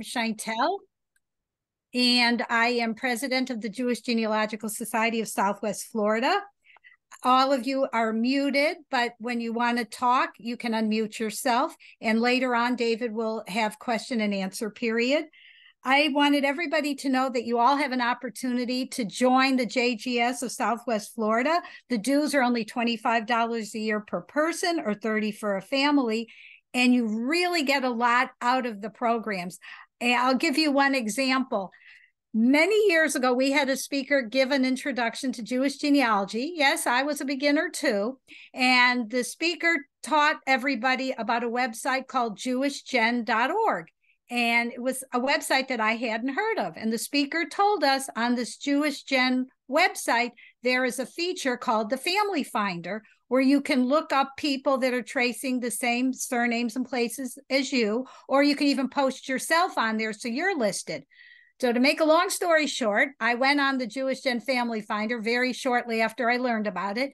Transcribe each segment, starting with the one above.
Chantel, and I am president of the Jewish Genealogical Society of Southwest Florida. All of you are muted, but when you want to talk, you can unmute yourself. And later on, David will have question and answer period. I wanted everybody to know that you all have an opportunity to join the JGS of Southwest Florida. The dues are only $25 a year per person or $30 for a family, and you really get a lot out of the programs. And I'll give you one example. Many years ago, we had a speaker give an introduction to Jewish genealogy. Yes, I was a beginner too. And the speaker taught everybody about a website called jewishgen.org. And it was a website that I hadn't heard of. And the speaker told us on this Jewish Gen website, there is a feature called the Family Finder, where you can look up people that are tracing the same surnames and places as you, or you can even post yourself on there so you're listed. So to make a long story short, I went on the Jewish Gen Family Finder very shortly after I learned about it.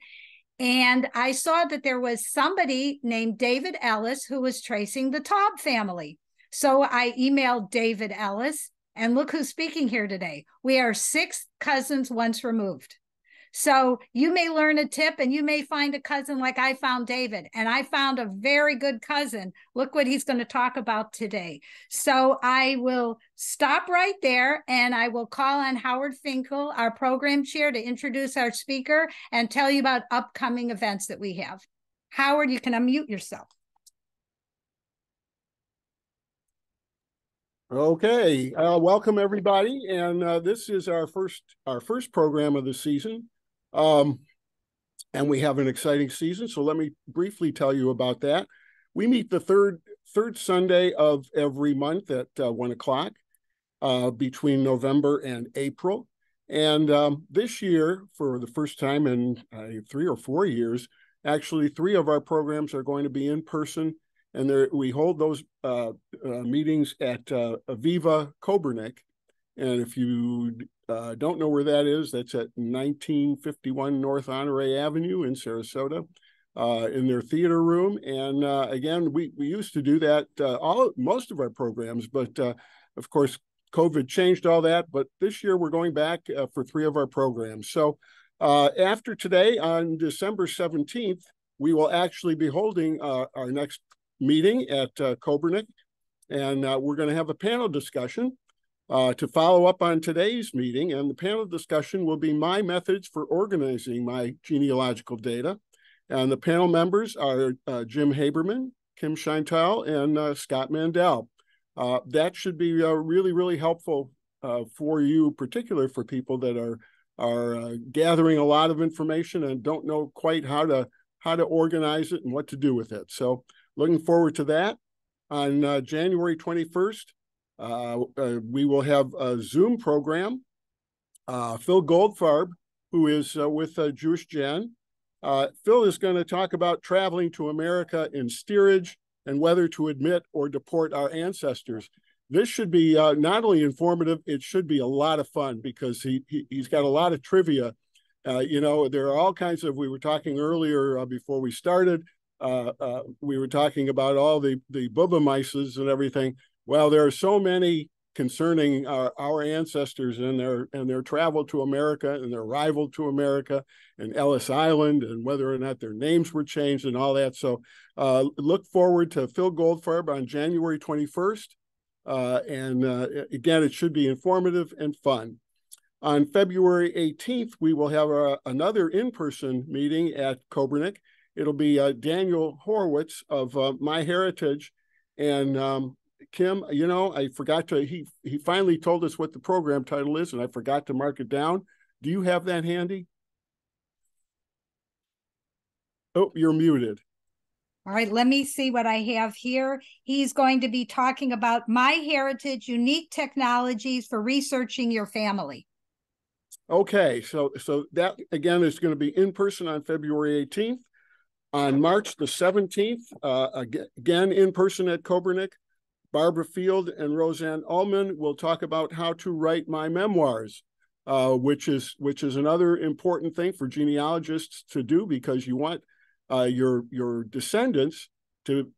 And I saw that there was somebody named David Ellis who was tracing the Taub family. So I emailed David Ellis, and look who's speaking here today. We are 6 cousins once removed. So you may learn a tip and you may find a cousin like I found David, and I found a very good cousin. Look what he's going to talk about today. So I will stop right there and I will call on Howard Finkel, our program chair, to introduce our speaker and tell you about upcoming events that we have. Howard, you can unmute yourself. Okay, welcome everybody, and this is our first program of the season, and we have an exciting season. So let me briefly tell you about that. We meet the third Sunday of every month at 1 o'clock between November and April, and this year, for the first time in 3 or 4 years, actually 3 of our programs are going to be in person. And we hold those meetings at Aviva Kobernik. And if you don't know where that is, that's at 1951 North Honore Avenue in Sarasota, in their theater room. And again, we used to do that most of our programs, but of course, COVID changed all that. But this year we're going back for 3 of our programs. So after today, on December 17th, we will actually be holding our next meeting at Kobernik, and we're going to have a panel discussion to follow up on today's meeting. And the panel discussion will be my methods for organizing my genealogical data. And the panel members are Jim Haberman, Kim Chantel, and Scott Mandel. That should be really, really helpful for you, particularly for people that are gathering a lot of information and don't know quite how to organize it and what to do with it. So looking forward to that. On January 21st, we will have a Zoom program. Phil Goldfarb, who is with Jewish Gen. Phil is going to talk about traveling to America in steerage and whether to admit or deport our ancestors. This should be not only informative, it should be a lot of fun, because he's got a lot of trivia. You know, there are all kinds of, we were talking earlier before we started, we were talking about all the Bubba mices and everything. Well, there are so many concerning our ancestors and their travel to America and their arrival to America and Ellis Island, and whether or not their names were changed and all that. So look forward to Phil Goldfarb on January 21st. And again, it should be informative and fun. On February 18th, we will have another in-person meeting at Kobernik. It'll be Daniel Horowitz of MyHeritage. And Kim, you know, I forgot to, he finally told us what the program title is, and I forgot to mark it down. Do you have that handy? Oh, you're muted. All right, let me see what I have here. He's going to be talking about MyHeritage, unique technologies for researching your family. Okay, so that, again, is going to be in person on February 18th. On March the 17th, again, in person at Kobernik, Barbara Field and Roseanne Ullman will talk about how to write my memoirs, which is another important thing for genealogists to do, because you want your descendants to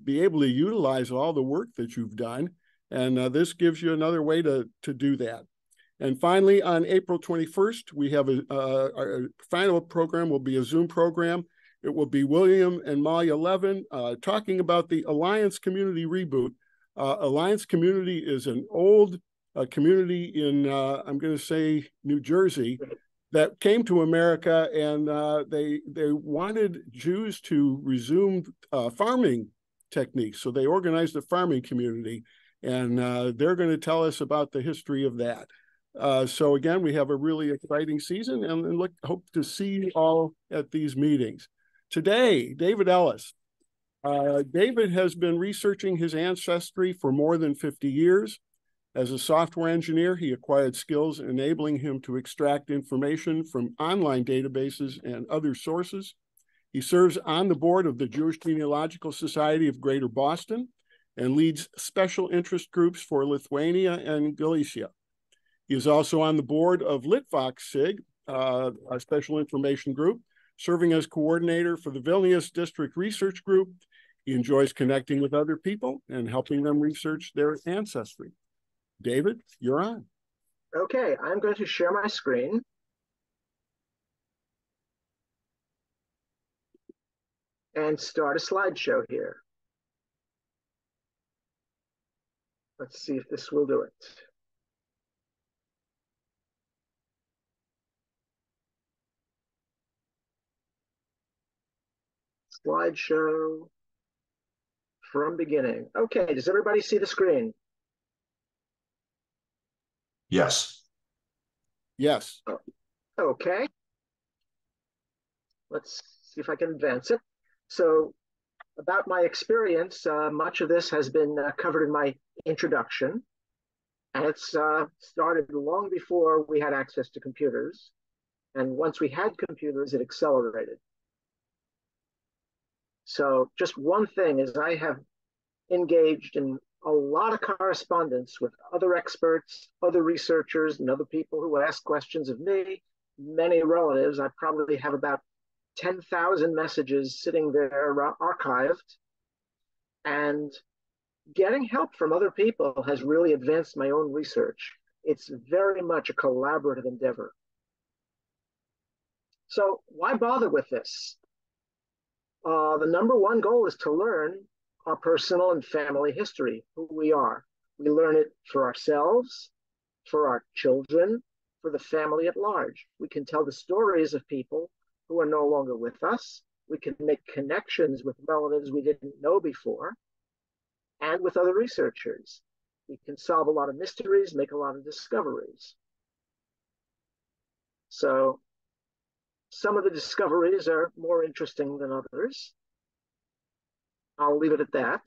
be able to utilize all the work that you've done And this gives you another way to do that. And finally, on April 21st, we have our final program will be a Zoom program. It will be William and Malia Levin talking about the Alliance Community Reboot. Alliance Community is an old community in, I'm going to say, New Jersey, that came to America, and they wanted Jews to resume farming techniques. So they organized a farming community, and they're going to tell us about the history of that. So again, we have a really exciting season, and hope to see you all at these meetings. Today, David Ellis. David has been researching his ancestry for more than 50 years. As a software engineer, he acquired skills enabling him to extract information from online databases and other sources. He serves on the board of the Jewish Genealogical Society of Greater Boston and leads special interest groups for Lithuania and Galicia. He is also on the board of Litvak SIG, our special information group, serving as coordinator for the Vilnius District Research Group. He enjoys connecting with other people and helping them research their ancestry. David, you're on. Okay, I'm going to share my screen. And start a slideshow here. Let's see if this will do it. Slideshow from beginning. Okay, does everybody see the screen? Yes. Yes. Okay. Let's see if I can advance it. So about my experience, much of this has been covered in my introduction. And it's started long before we had access to computers. And once we had computers, it accelerated. So just one thing is I have engaged in a lot of correspondence with other experts, other researchers, and other people who ask questions of me, many relatives. I probably have about 10,000 messages sitting there archived. And getting help from other people has really advanced my own research. It's very much a collaborative endeavor. So why bother with this? The number one goal is to learn our personal and family history, who we are. We learn it for ourselves, for our children, for the family at large. We can tell the stories of people who are no longer with us. We can make connections with relatives we didn't know before, and with other researchers. We can solve a lot of mysteries, make a lot of discoveries. So some of the discoveries are more interesting than others. I'll leave it at that.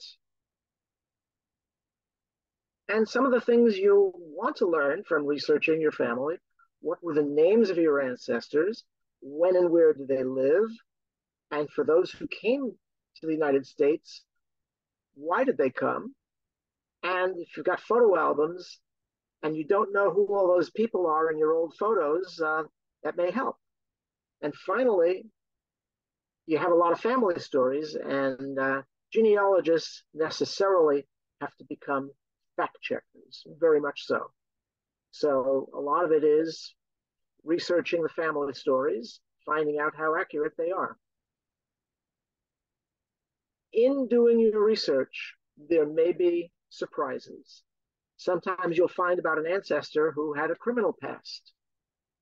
And some of the things you want to learn from researching your family: what were the names of your ancestors? When and where did they live? And for those who came to the United States, why did they come? And if you've got photo albums and you don't know who all those people are in your old photos, that may help. And finally, you have a lot of family stories, and genealogists necessarily have to become fact checkers, very much so. So a lot of it is researching the family stories, finding out how accurate they are. In doing your research, there may be surprises. Sometimes you'll find about an ancestor who had a criminal past.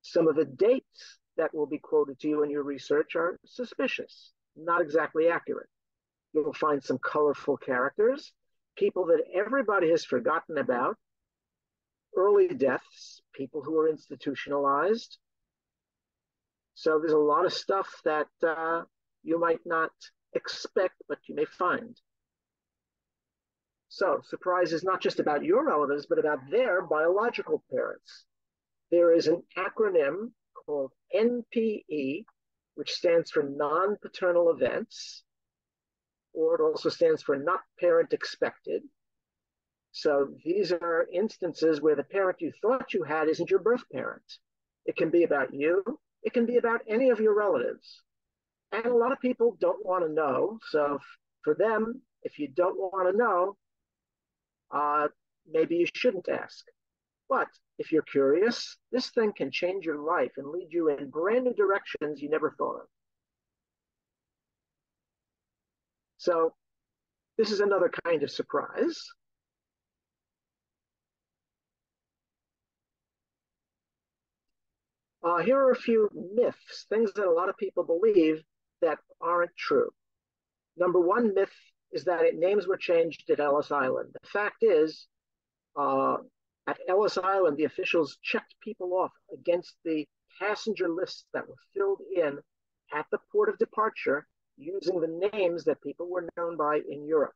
Some of the dates that will be quoted to you in your research are suspicious, not exactly accurate. You'll find some colorful characters, people that everybody has forgotten about, early deaths, people who are institutionalized. So there's a lot of stuff that you might not expect, but you may find. So surprise is not just about your relatives, but about their biological parents. There is an acronym called NPE, which stands for non-paternal events, or it also stands for not parent expected. So these are instances where the parent you thought you had isn't your birth parent. It can be about you. It can be about any of your relatives. And a lot of people don't want to know. So for them, if you don't want to know, maybe you shouldn't ask. But if you're curious, this thing can change your life and lead you in brand new directions you never thought of. So this is another kind of surprise. Here are a few myths, things that a lot of people believe that aren't true. Number one myth is that names were changed at Ellis Island. The fact is, at Ellis Island, the officials checked people off against the passenger lists that were filled in at the port of departure using the names that people were known by in Europe.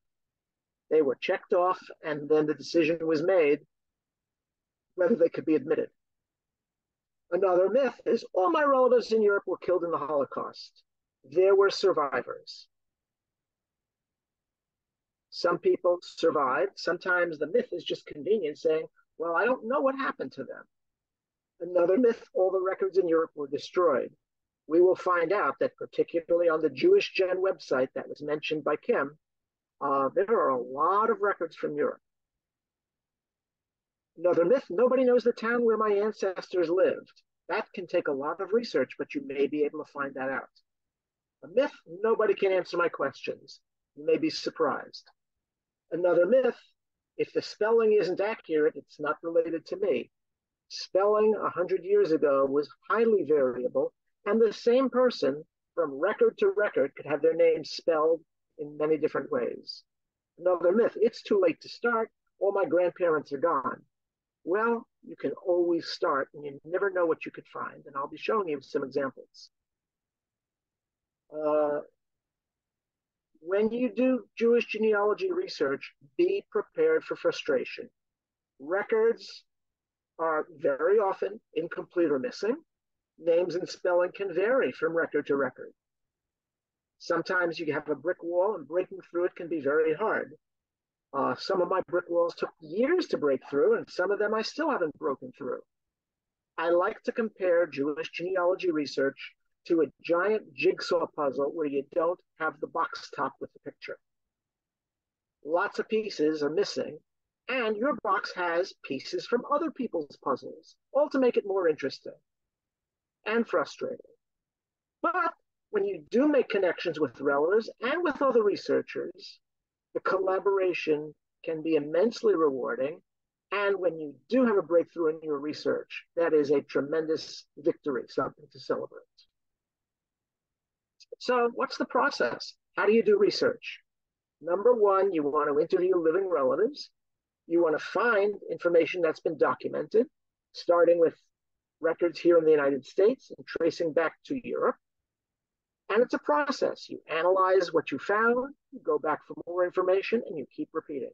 They were checked off, and then the decision was made whether they could be admitted. Another myth is all my relatives in Europe were killed in the Holocaust. There were survivors. Some people survived. Sometimes the myth is just convenient, saying, well, I don't know what happened to them. Another myth, all the records in Europe were destroyed. We will find out that particularly on the Jewish Gen website that was mentioned by Kim, there are a lot of records from Europe. Another myth, nobody knows the town where my ancestors lived. That can take a lot of research, but you may be able to find that out. A myth, nobody can answer my questions. You may be surprised. Another myth, if the spelling isn't accurate, it's not related to me. Spelling 100 years ago was highly variable, and the same person from record to record could have their name spelled in many different ways. Another myth, it's too late to start. All my grandparents are gone. Well, you can always start, and you never know what you could find, and I'll be showing you some examples. When you do Jewish genealogy research, be prepared for frustration. Records are very often incomplete or missing. Names and spelling can vary from record to record. Sometimes you have a brick wall, and breaking through it can be very hard. Some of my brick walls took years to break through, and some of them I still haven't broken through. I like to compare Jewish genealogy research to a giant jigsaw puzzle where you don't have the box top with the picture. Lots of pieces are missing, and your box has pieces from other people's puzzles, all to make it more interesting and frustrating. But when you do make connections with relatives and with other researchers, the collaboration can be immensely rewarding. And when you do have a breakthrough in your research, that is a tremendous victory, something to celebrate. So what's the process? How do you do research? Number one, you want to interview living relatives. You want to find information that's been documented, starting with records here in the United States and tracing back to Europe. And it's a process. You analyze what you found, you go back for more information, and you keep repeating.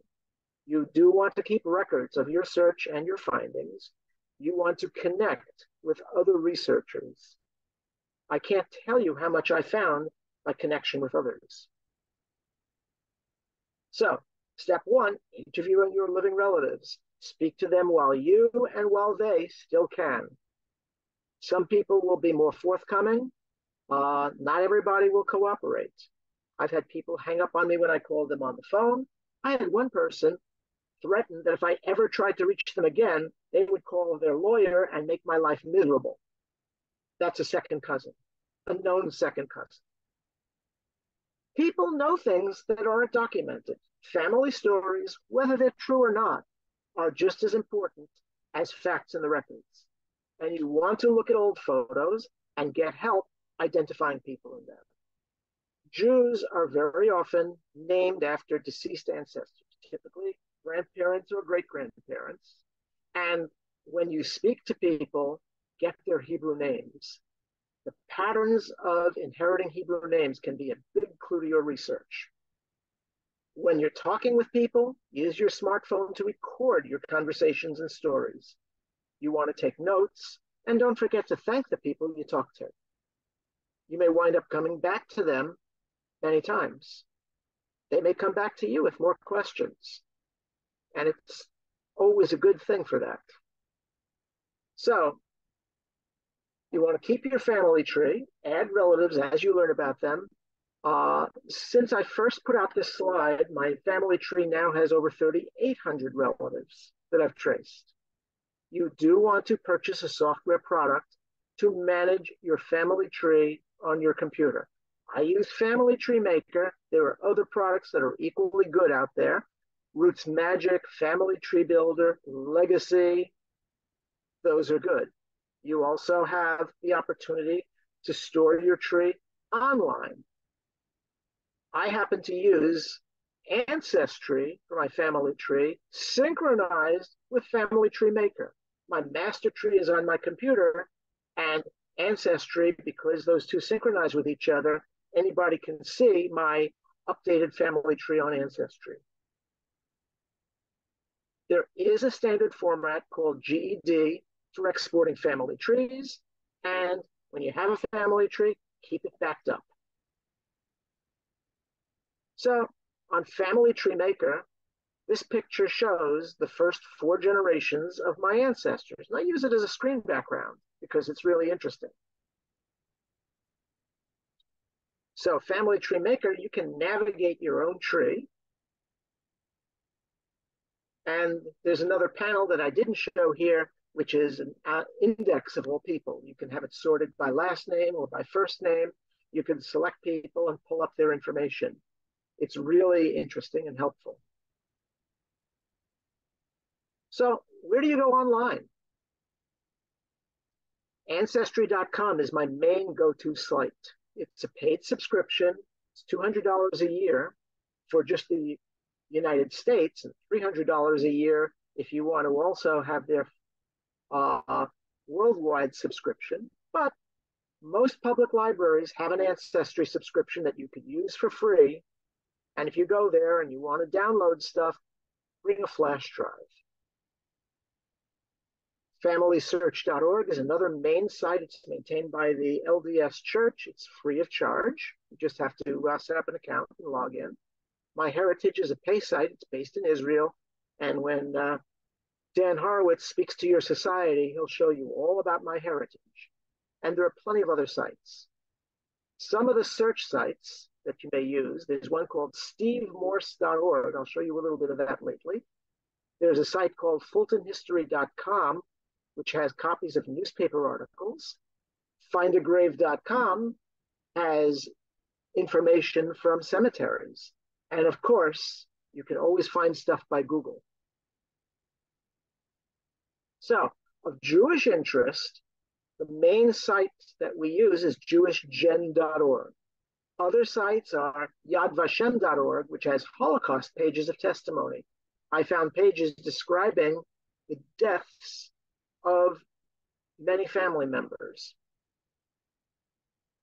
You do want to keep records of your search and your findings. You want to connect with other researchers. I can't tell you how much I found by connection with others. So, step one, interviewing your living relatives. Speak to them while you and while they still can. Some people will be more forthcoming. Not everybody will cooperate. I've had people hang up on me when I called them on the phone. I had one person threaten that if I ever tried to reach them again, they would call their lawyer and make my life miserable. That's a second cousin, a known second cousin. People know things that aren't documented. Family stories, whether they're true or not, are just as important as facts in the records. And you want to look at old photos and get help identifying people in them. Jews are very often named after deceased ancestors, typically grandparents or great-grandparents. And when you speak to people, get their Hebrew names. The patterns of inheriting Hebrew names can be a big clue to your research. When you're talking with people, use your smartphone to record your conversations and stories. You want to take notes, and don't forget to thank the people you talk to. You may wind up coming back to them many times. They may come back to you with more questions, and it's always a good thing for that. So, you want to keep your family tree, add relatives as you learn about them, Since I first put out this slide, my family tree now has over 3,800 relatives that I've traced. You do want to purchase a software product to manage your family tree on your computer. I use Family Tree Maker. There are other products that are equally good out there. Roots Magic, Family Tree Builder, Legacy, those are good. You also have the opportunity to store your tree online. I happen to use Ancestry for my family tree, synchronized with Family Tree Maker. My master tree is on my computer, and Ancestry, because those two synchronize with each other, anybody can see my updated family tree on Ancestry. There is a standard format called GED for exporting family trees, and when you have a family tree, keep it backed up. So on Family Tree Maker, this picture shows the first 4 generations of my ancestors. And I use it as a screen background because it's really interesting. So Family Tree Maker, you can navigate your own tree. And there's another panel that I didn't show here, which is an index of all people. You can have it sorted by last name or by first name. You can select people and pull up their information. It's really interesting and helpful. So where do you go online? Ancestry.com is my main go-to site. It's a paid subscription. It's $200 a year for just the United States and $300 a year if you want to also have their worldwide subscription. But most public libraries have an Ancestry subscription that you could use for free. And if you go there and you want to download stuff, bring a flash drive. FamilySearch.org is another main site. It's maintained by the LDS Church. It's free of charge. You just have to set up an account and log in. MyHeritage is a pay site. It's based in Israel. And when Dan Horowitz speaks to your society, he'll show you all about MyHeritage. And there are plenty of other sites. Some of the search sites that you may use, there's one called stevemorse.org. I'll show you a little bit of that lately. There's a site called fultonhistory.com, which has copies of newspaper articles. Findagrave.com has information from cemeteries. And of course, you can always find stuff by Google. So, of Jewish interest, the main site that we use is jewishgen.org. Other sites are yadvashem.org, which has Holocaust pages of testimony. I found pages describing the deaths of many family members.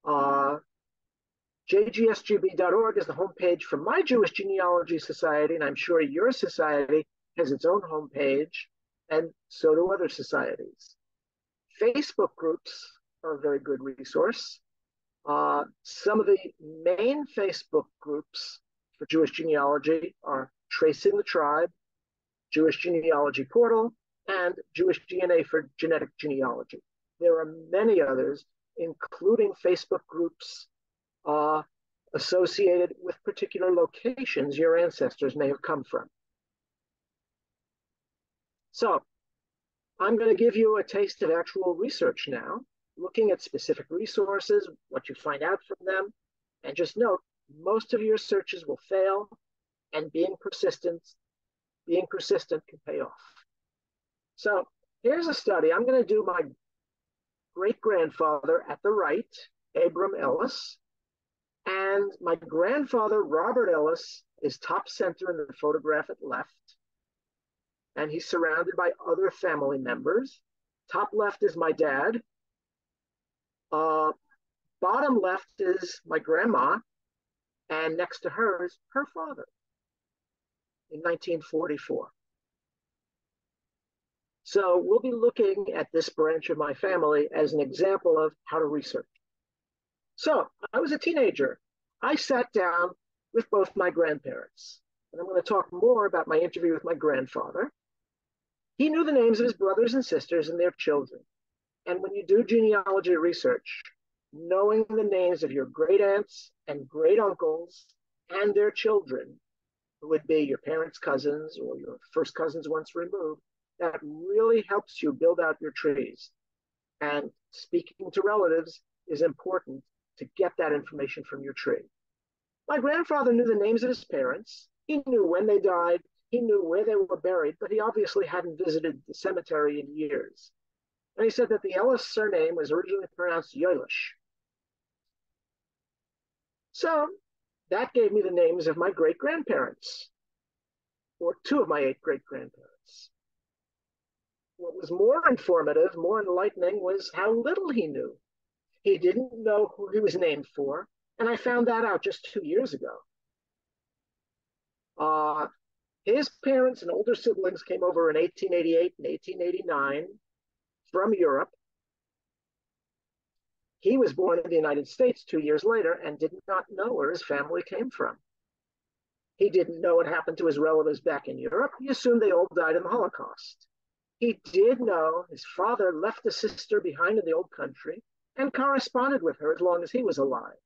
JGSGB.org is the homepage for my Jewish Genealogy Society, and I'm sure your society has its own homepage, and so do other societies. Facebook groups are a very good resource. Some of the main Facebook groups for Jewish genealogy are Tracing the Tribe, Jewish Genealogy Portal, and Jewish DNA for Genetic Genealogy. There are many others, including Facebook groups associated with particular locations your ancestors may have come from. So I'm going to give you a taste of actual research now, looking at specific resources, what you find out from them, and just note, most of your searches will fail, and being persistent can pay off. So here's a study. I'm going to do my great-grandfather at the right, Abram Ellis, and my grandfather, Robert Ellis, is top center in the photograph at left, and he's surrounded by other family members. Top left is my dad. Bottom left is my grandma, and next to her is her father in 1944. So we'll be looking at this branch of my family as an example of how to research. So I was a teenager. I sat down with both my grandparents, and I'm going to talk more about my interview with my grandfather. He knew the names of his brothers and sisters and their children. And when you do genealogy research, knowing the names of your great aunts and great uncles and their children, who would be your parents' cousins or your first cousins once removed, that really helps you build out your trees. And speaking to relatives is important to get that information from your tree. My grandfather knew the names of his parents. He knew when they died. He knew where they were buried, but he obviously hadn't visited the cemetery in years. And he said that the Ellis surname was originally pronounced Yoilish. So that gave me the names of my great grandparents, or two of my 8 great grandparents. What was more informative, more enlightening, was how little he knew. He didn't know who he was named for, and I found that out just 2 years ago. His parents and older siblings came over in 1888 and 1889 from Europe. He was born in the United States 2 years later and did not know where his family came from. He didn't know what happened to his relatives back in Europe. He assumed they all died in the Holocaust. He did know his father left a sister behind in the old country and corresponded with her as long as he was alive.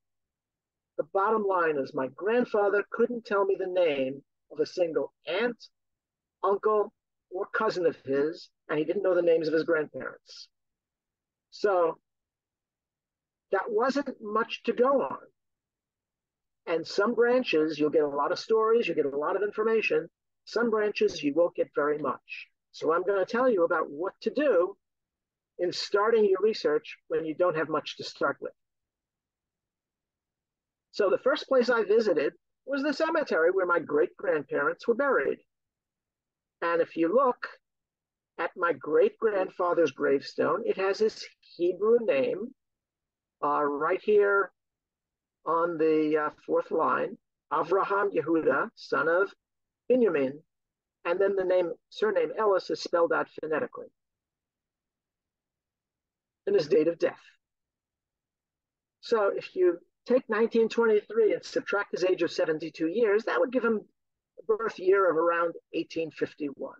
The bottom line is my grandfather couldn't tell me the name of a single aunt, uncle, or cousin of his, and he didn't know the names of his grandparents. So that wasn't much to go on. And some branches, you'll get a lot of stories, you get a lot of information. Some branches, you won't get very much. So I'm going to tell you about what to do in starting your research when you don't have much to start with. So the first place I visited was the cemetery where my great-grandparents were buried. And if you look at my great-grandfather's gravestone, it has his Hebrew name right here on the 4th line, Avraham Yehuda, son of Benjamin, and then the surname Ellis is spelled out phonetically, and his date of death. So if you take 1923 and subtract his age of 72 years, that would give him a birth year of around 1851.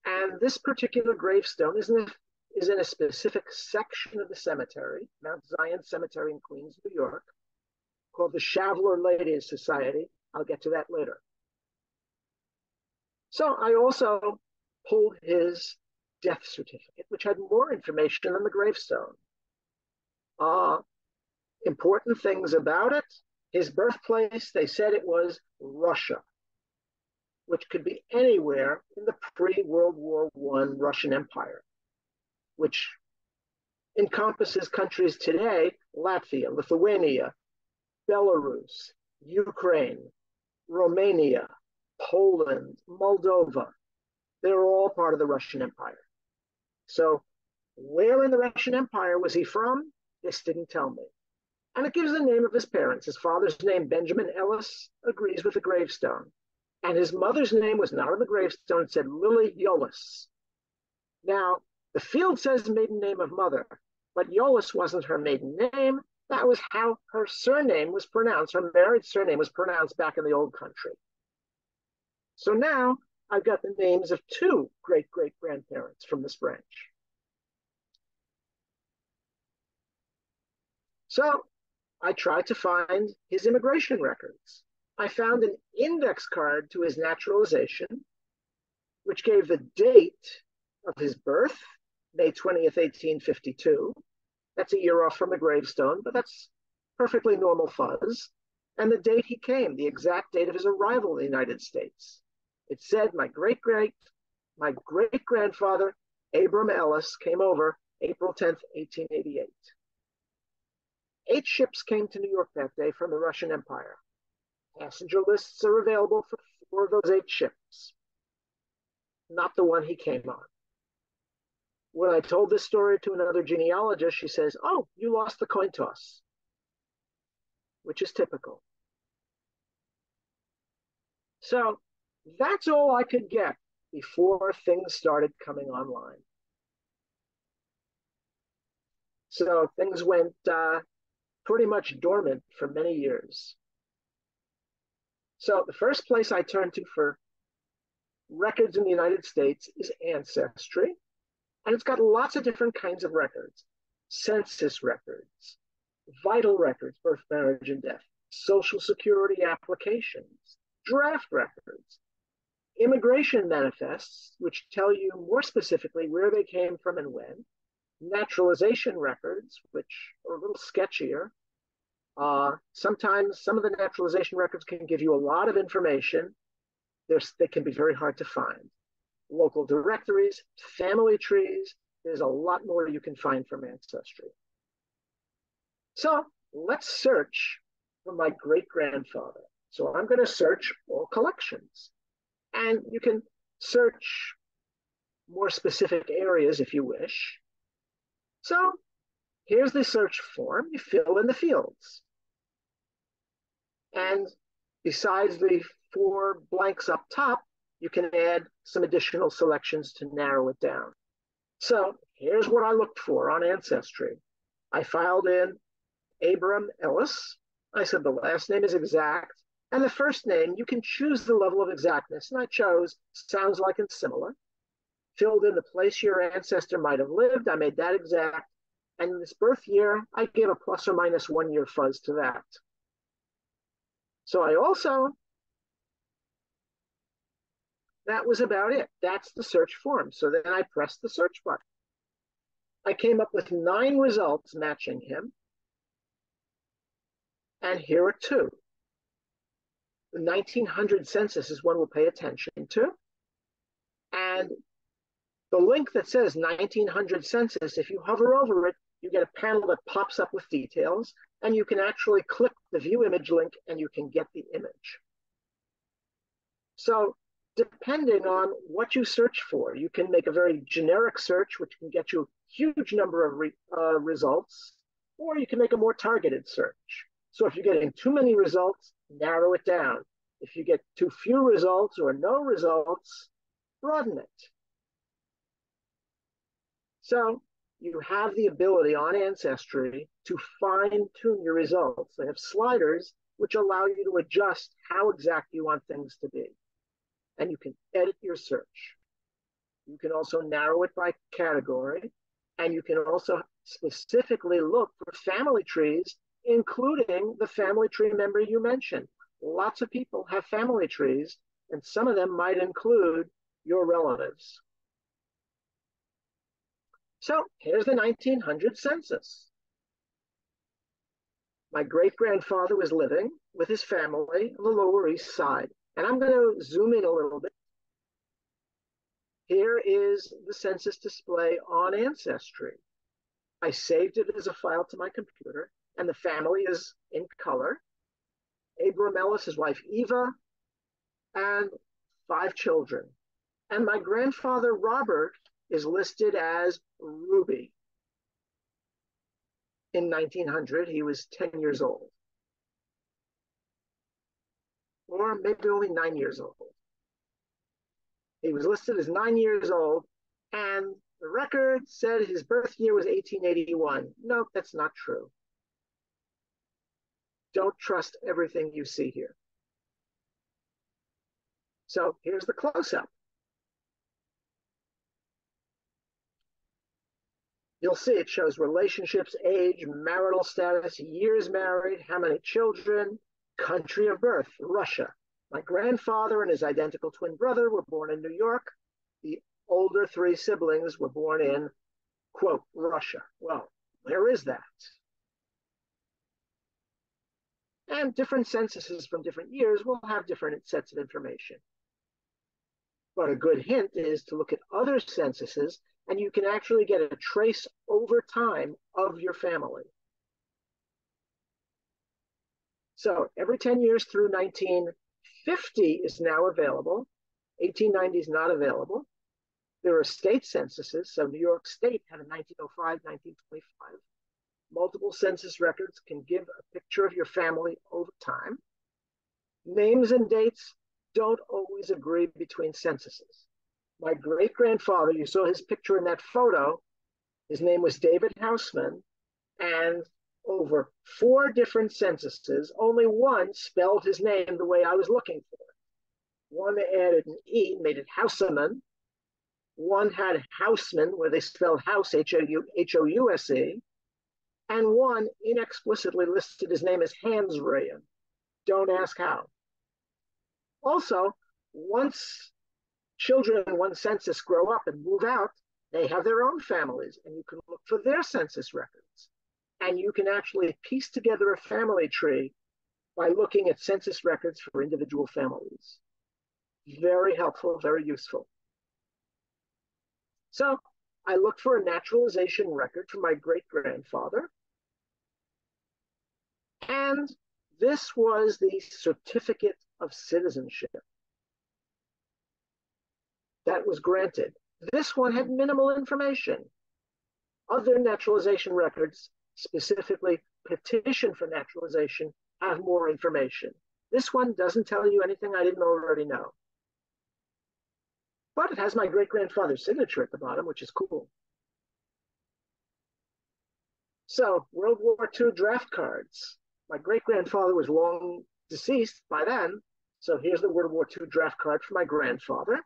And this particular gravestone is in a specific section of the cemetery, Mount Zion Cemetery in Queens, New York, called the Shavler Ladies Society. I'll get to that later. So I also pulled his death certificate, which had more information than the gravestone. Important things about it: his birthplace, they said it was Russia, which could be anywhere in the pre-World War I Russian Empire, which encompasses countries today: Latvia, Lithuania, Belarus, Ukraine, Romania, Poland, Moldova. They're all part of the Russian Empire. So where in the Russian Empire was he from? This didn't tell me. And it gives the name of his parents. His father's name, Benjamin Ellis, agrees with the gravestone. And his mother's name was not on the gravestone. It said Lily Yolis. Now, the field says maiden name of mother, but Yolis wasn't her maiden name. That was how her surname was pronounced. Her married surname was pronounced back in the old country. So now I've got the names of 2 great-great-grandparents from this branch. So I tried to find his immigration records. I found an index card to his naturalization, which gave the date of his birth, May 20th, 1852. That's a year off from the gravestone, but that's perfectly normal fuzz. And the date he came, the exact date of his arrival in the United States. It said my great-grandfather, Abram Ellis, came over April 10th, 1888. 8 ships came to New York that day from the Russian Empire. Passenger lists are available for 4 of those 8 ships, not the one he came on. When I told this story to another genealogist, she says, "Oh, you lost the coin toss," which is typical. So that's all I could get before things started coming online. So things went pretty much dormant for many years. So the first place I turned to for records in the United States is Ancestry. And it's got lots of different kinds of records: census records, vital records, birth, marriage, and death, social security applications, draft records, immigration manifests, which tell you more specifically where they came from and when, naturalization records, which are a little sketchier. Sometimes some of the naturalization records can give you a lot of information. They can be very hard to find. Local directories, family trees, there's a lot more you can find from Ancestry. So let's search for my great-grandfather. So I'm going to search all collections. And you can search more specific areas if you wish. So here's the search form. You fill in the fields. And besides the 4 blanks up top, you can add some additional selections to narrow it down. So here's what I looked for on Ancestry. I filed in Abram Ellis. I said the last name is exact. And the first name, you can choose the level of exactness. And I chose sounds like and similar. Filled in the place your ancestor might have lived. I made that exact. And this birth year, I gave a plus or minus 1 year fuzz to that. So I also, that was about it. That's the search form. So then I pressed the search button. I came up with 9 results matching him. And here are 2. The 1900 census is one we'll pay attention to. And the link that says 1900 census, if you hover over it, you get a panel that pops up with details, and you can actually click the view image link and you can get the image. So depending on what you search for, you can make a very generic search, which can get you a huge number of results, or you can make a more targeted search. So if you're getting too many results, narrow it down. If you get too few results or no results, broaden it. So you have the ability on Ancestry to fine-tune your results. They have sliders which allow you to adjust how exact you want things to be. And you can edit your search. You can also narrow it by category. And you can also specifically look for family trees, including the family tree member you mentioned. Lots of people have family trees, and some of them might include your relatives. So here's the 1900 census. My great-grandfather was living with his family on the Lower East Side. And I'm going to zoom in a little bit. Here is the census display on Ancestry. I saved it as a file to my computer, and the family is in color. Abram Ellis, his wife Eva, and 5 children. And my grandfather Robert is listed as Ruby. In 1900, he was 10 years old. Or maybe only 9 years old. He was listed as 9 years old, and the record said his birth year was 1881. No, that's not true. Don't trust everything you see here. So here's the close-up. You'll see it shows relationships, age, marital status, years married, how many children, country of birth, Russia. My grandfather and his identical twin brother were born in New York. The older 3 siblings were born in, quote, Russia. Well, where is that? And different censuses from different years will have different sets of information. But a good hint is to look at other censuses, and you can actually get a trace over time of your family. So every 10 years through 1950 is now available. 1890 is not available. There are state censuses. So New York State had a 1905, 1925. Multiple census records can give a picture of your family over time. Names and dates don't always agree between censuses. My great-grandfather, you saw his picture in that photo, his name was David Houseman, and over 4 different censuses, only one spelled his name the way I was looking for it. One added an E, made it Houseman. One had Houseman, where they spelled house, H-O-U-S-E. and one inexplicitly listed his name as Hansrayan. Don't ask how. Also, once children in one census grow up and move out, they have their own families, and you can look for their census records. And you can actually piece together a family tree by looking at census records for individual families. Very helpful, very useful. So I looked for a naturalization record for my great-grandfather. And this was the certificate of citizenship that was granted. This one had minimal information. Other naturalization records, specifically petition for naturalization, have more information. This one doesn't tell you anything I didn't already know. But it has my great-grandfather's signature at the bottom, which is cool. So, World War II draft cards. My great-grandfather was long deceased by then, so here's the World War II draft card for my grandfather.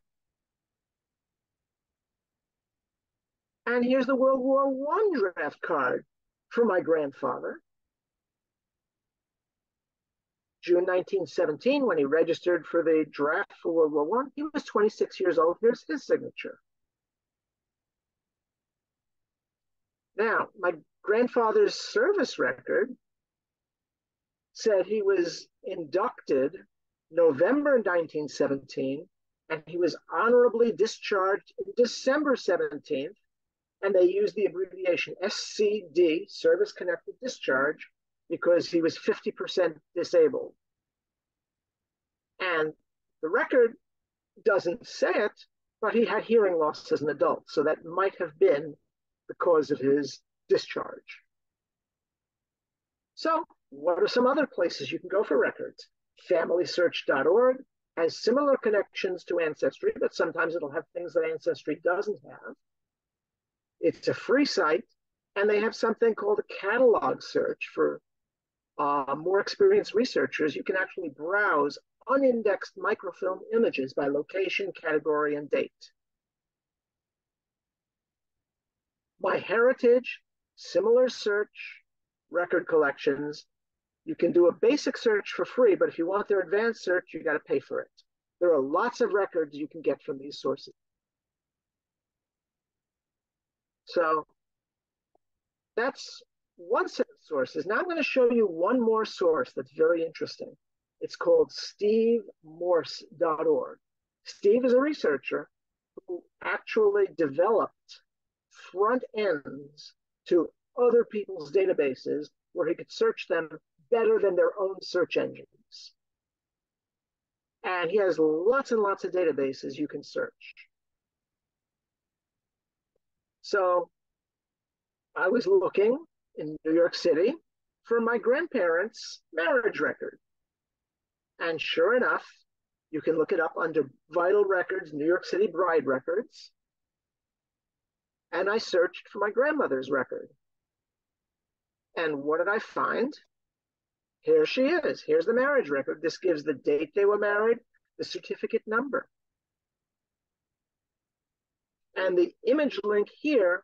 And here's the World War I draft card for my grandfather. June 1917, when he registered for the draft for World War I, he was 26 years old. Here's his signature. Now, my grandfather's service record said he was inducted November 1917, and he was honorably discharged December 17th, and they used the abbreviation SCD, Service Connected Discharge, because he was 50% disabled. And the record doesn't say it, but he had hearing loss as an adult, so that might have been the cause of his discharge. So, what are some other places you can go for records? FamilySearch.org has similar connections to Ancestry, but sometimes it'll have things that Ancestry doesn't have. It's a free site, and they have something called a catalog search for more experienced researchers. You can actually browse unindexed microfilm images by location, category, and date. MyHeritage, similar search, record collections. You can do a basic search for free, but if you want their advanced search, you got to pay for it. There are lots of records you can get from these sources. So that's one set of sources. Now I'm going to show you one more source that's very interesting. It's called SteveMorse.org. Steve is a researcher who actually developed front ends to other people's databases where he could search them better than their own search engines. And he has lots and lots of databases you can search. So I was looking in New York City for my grandparents' marriage record. And sure enough, you can look it up under Vital Records, New York City Bride Records. And I searched for my grandmother's record. And what did I find? Here she is. Here's the marriage record. This gives the date they were married, the certificate number. And the image link here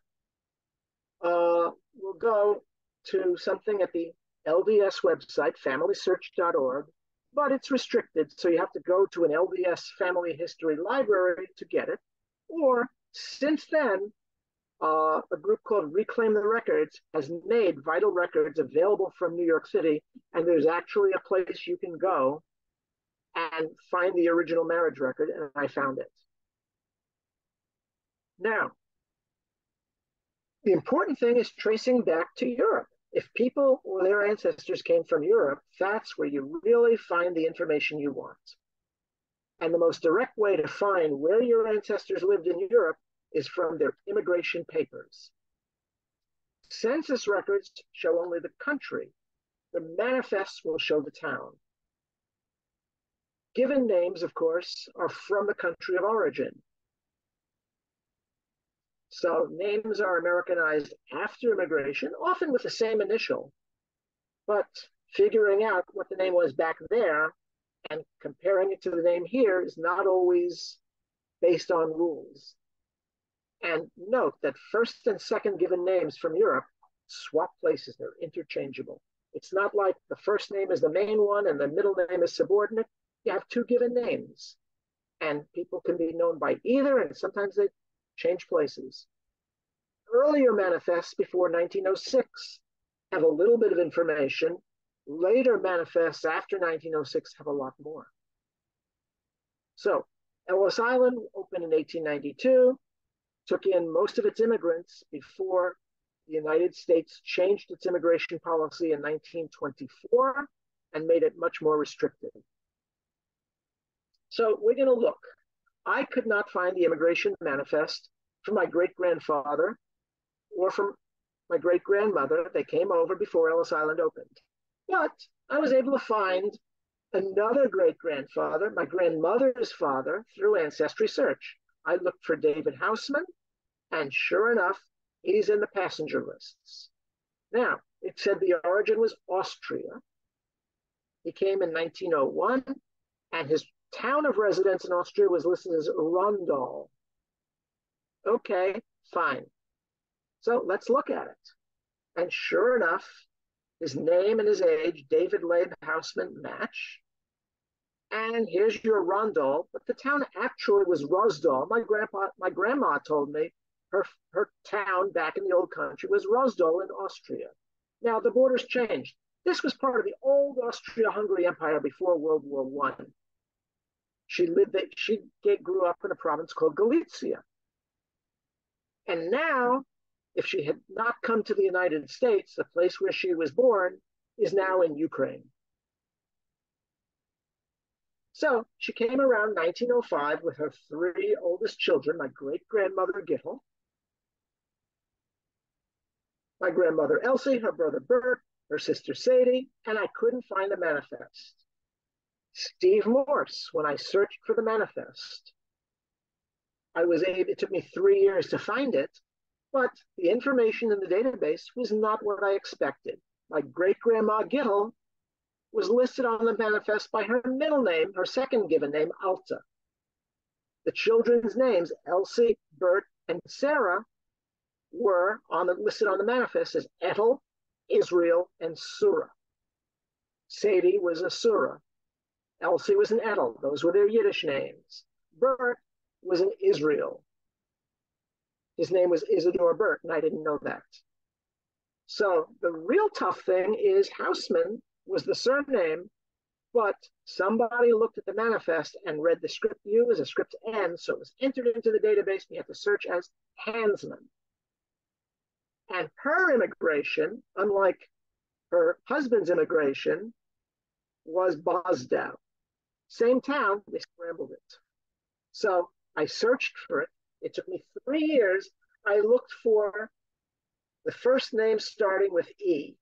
will go to something at the LDS website, familysearch.org, but it's restricted, so you have to go to an LDS family history library to get it. Or since then, a group called Reclaim the Records has made Vital Records available from New York City, and there's actually a place you can go and find the original marriage record, and I found it. Now, the important thing is tracing back to Europe. If people or their ancestors came from Europe, that's where you really find the information you want. And the most direct way to find where your ancestors lived in Europe is from their immigration papers. Census records show only the country. The manifests will show the town. Given names, of course, are from the country of origin. So names are Americanized after immigration, often with the same initial. But figuring out what the name was back there and comparing it to the name here is not always based on rules. And note that first and second given names from Europe swap places. They're interchangeable. It's not like the first name is the main one and the middle name is subordinate. You have two given names, and people can be known by either, and sometimes they change places. Earlier manifests before 1906 have a little bit of information. Later manifests after 1906 have a lot more. So Ellis Island opened in 1892, took in most of its immigrants before the United States changed its immigration policy in 1924 and made it much more restrictive. So we're going to look. I could not find the immigration manifest from my great-grandfather or from my great-grandmother. They came over before Ellis Island opened. But I was able to find another great-grandfather, my grandmother's father, through Ancestry Search. I looked for David Houseman, and sure enough, he's in the passenger lists. Now, it said the origin was Austria. He came in 1901, and his town of residence in Austria was listed as Rundal. Okay, fine. So let's look at it. And sure enough, his name and his age, David Labe Houseman, match. And here's your Rundal, but the town actually was Rosdal. My grandma told me her town back in the old country was Rosdal in Austria. Now the borders changed. This was part of the old Austria-Hungary Empire before World War I. She grew up in a province called Galicia. And now, if she had not come to the United States, the place where she was born is now in Ukraine. So she came around 1905 with her three oldest children, my great-grandmother Gittel, my grandmother Elsie, her brother Bert, her sister Sadie, and I couldn't find the manifest. Steve Morse, when I searched for the manifest, it took me 3 years to find it, but the information in the database was not what I expected. My great-grandma Gittel was listed on the manifest by her middle name, her second given name, Alta. The children's names, Elsie, Bert, and Sarah, were listed on the manifest as Etel, Israel, and Surah. Sadie was a Surah. Elsie was an Etel. Those were their Yiddish names. Bert was an Israel. His name was Isidore Bert, and I didn't know that. So the real tough thing is Houseman was the surname, but somebody looked at the manifest and read the script U as a script N, so it was entered into the database, and you had to search as Hansman. And her immigration, unlike her husband's immigration, was Bosdow. Same town, they scrambled it. So I searched for it. It took me 3 years. I looked for the first name starting with E.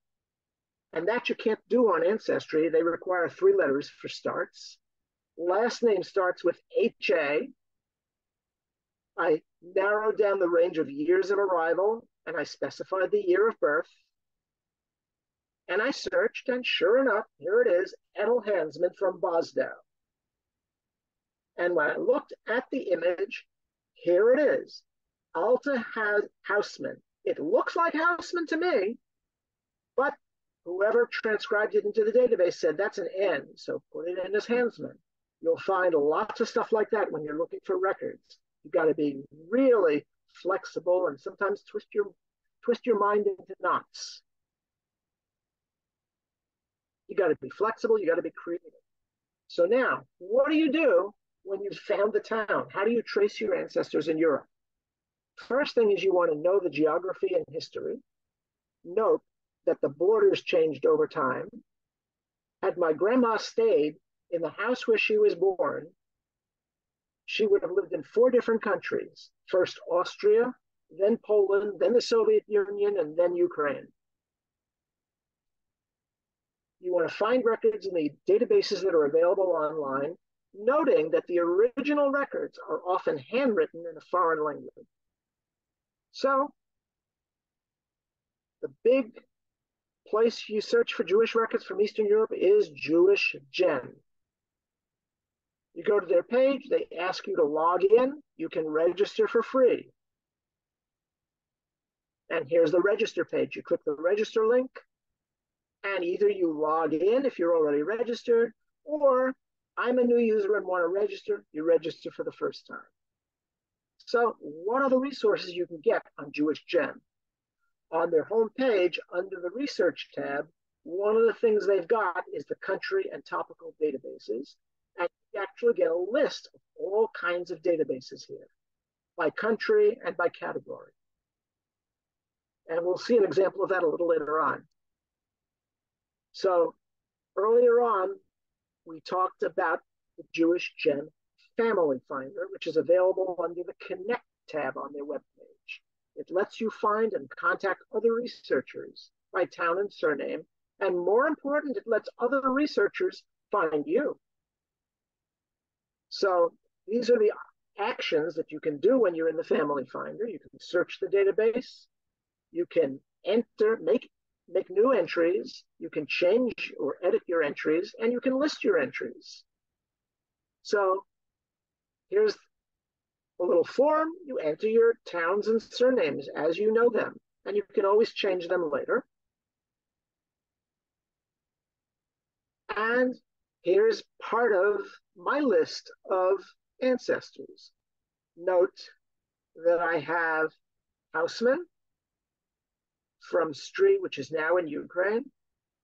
And that you can't do on Ancestry. They require 3 letters for starts. Last name starts with HA. I narrowed down the range of years of arrival, and I specified the year of birth. And I searched, and sure enough, here it is, Etel Hansman from Bosdow. And when I looked at the image, here it is, Alta Houseman. It looks like Houseman to me, but whoever transcribed it into the database said that's an N, so put it in as Hansman. You'll find lots of stuff like that when you're looking for records. You've got to be really flexible and sometimes twist your mind into knots. You got to be flexible, you got to be creative. So now, what do you do when you've found the town? How do you trace your ancestors in Europe? First thing is you want to know the geography and history. Note that the borders changed over time. Had my grandma stayed in the house where she was born, she would have lived in 4 different countries. First Austria, then Poland, then the Soviet Union, and then Ukraine. You want to find records in the databases that are available online, noting that the original records are often handwritten in a foreign language. So, the big place you search for Jewish records from Eastern Europe is Jewish Gen. You go to their page, they ask you to log in, you can register for free. And here's the register page. You click the register link, and either you log in if you're already registered, or I'm a new user and want to register, you register for the first time. So what are the resources you can get on Jewish Gen? On their homepage, under the research tab, one of the things they've got is the country and topical databases. And you actually get a list of all kinds of databases here, by country and by category. And we'll see an example of that a little later on. So earlier on, we talked about the Jewish Gen Family Finder, which is available under the Connect tab on their webpage. It lets you find and contact other researchers by town and surname. And more important, it lets other researchers find you. So these are the actions that you can do when you're in the Family Finder. You can search the database. You can enter, make new entries. You can change or edit your entries, and you can list your entries. So here's a little form. You enter your towns and surnames as you know them, and you can always change them later. And here's part of my list of ancestors. Note that I have Houseman from Stry, which is now in Ukraine.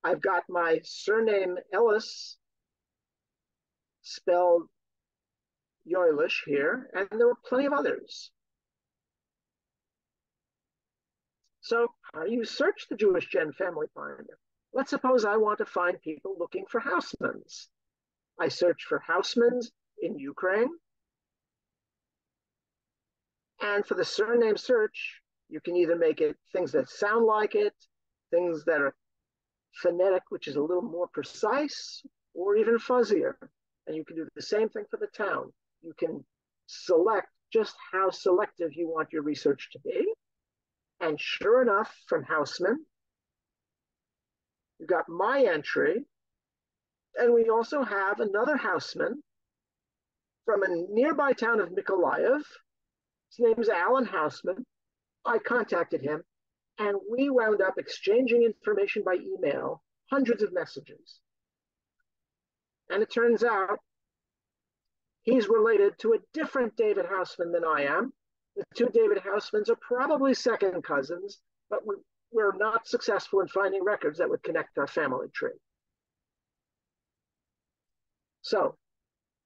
I've got my surname Ellis, spelled Yoilish here, and there were plenty of others. So how do you search the Jewish Gen Family Finder? Let's suppose I want to find people looking for Housemans. I search for Housemans in Ukraine. And for the surname search, you can either make it things that sound like it, things that are phonetic, which is a little more precise, or even fuzzier. And you can do the same thing for the town. You can select just how selective you want your research to be. And sure enough, from Houseman, you got my entry. And we also have another Houseman from a nearby town of Mykolaiv. His name is Alan Houseman. I contacted him, and we wound up exchanging information by email, hundreds of messages. And it turns out he's related to a different David Houseman than I am. The two David Housemans are probably second cousins, but we're not successful in finding records that would connect our family tree. So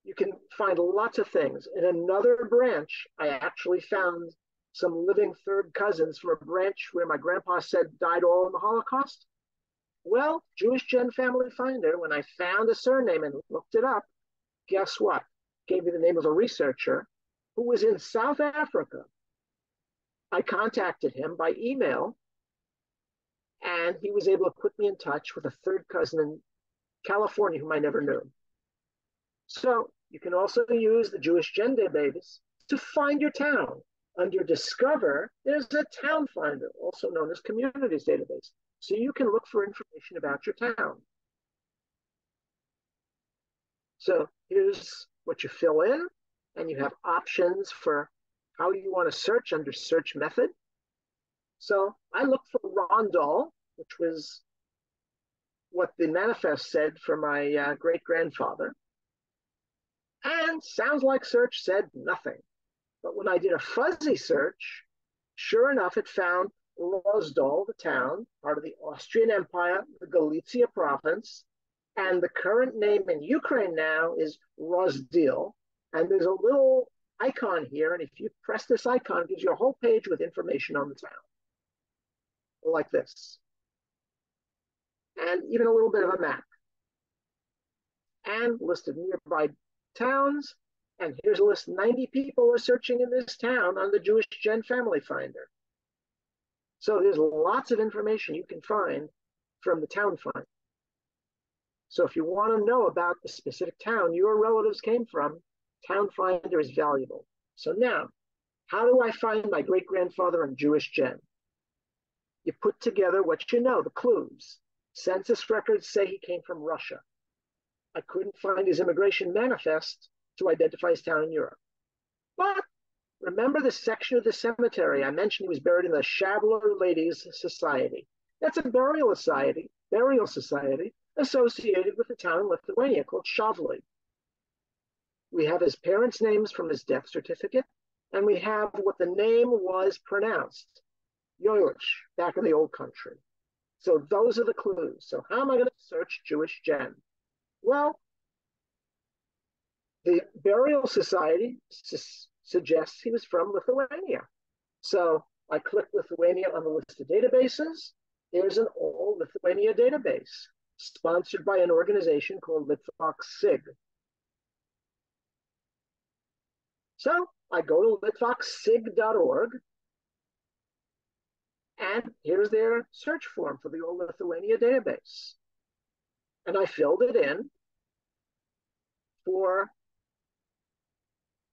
you can find lots of things. In another branch, I actually found some living third cousins from a branch where my grandpa said died all in the Holocaust. Well, Jewish Gen Family Finder, when I found a surname and looked it up, guess what? Gave me the name of a researcher who was in South Africa. I contacted him by email, and he was able to put me in touch with a third cousin in California whom I never knew. So you can also use the Jewish Gen database to find your town. Under Discover, there's a town finder, also known as Communities database. So you can look for information about your town. So here's what you fill in, and you have options for how you want to search under search method. So I looked for Rondall, which was what the manifest said for my great-grandfather. And sounds like search said nothing. But when I did a fuzzy search, sure enough, it found Rosdal, the town, part of the Austrian Empire, the Galicia province, and the current name in Ukraine now is Rozdil. And there's a little icon here, and if you press this icon, it gives you a whole page with information on the town, like this. And even a little bit of a map. And listed nearby towns. And here's a list. 90 people are searching in this town on the Jewish Gen Family Finder. So there's lots of information you can find from the town finder. So if you want to know about the specific town your relatives came from, Town Finder is valuable. So now, how do I find my great-grandfather on Jewish Gen? You put together what you know, the clues. Census records say he came from Russia. I couldn't find his immigration manifest to identify his town in Europe. But Remember the section of the cemetery I mentioned he was buried in the Shavler Ladies Society. That's a burial society associated with a town in Lithuania called Shavli. We have his parents' names from his death certificate, and we have what the name was pronounced, Yolich, back in the old country. So those are the clues. So how am I going to search Jewish Gen? Well, the burial society suggests he was from Lithuania. So I click Lithuania on the list of databases. There's an all Lithuania database sponsored by an organization called Litvak-Sig. So I go to litvaksig.org, and here's their search form for the old Lithuania database. And I filled it in for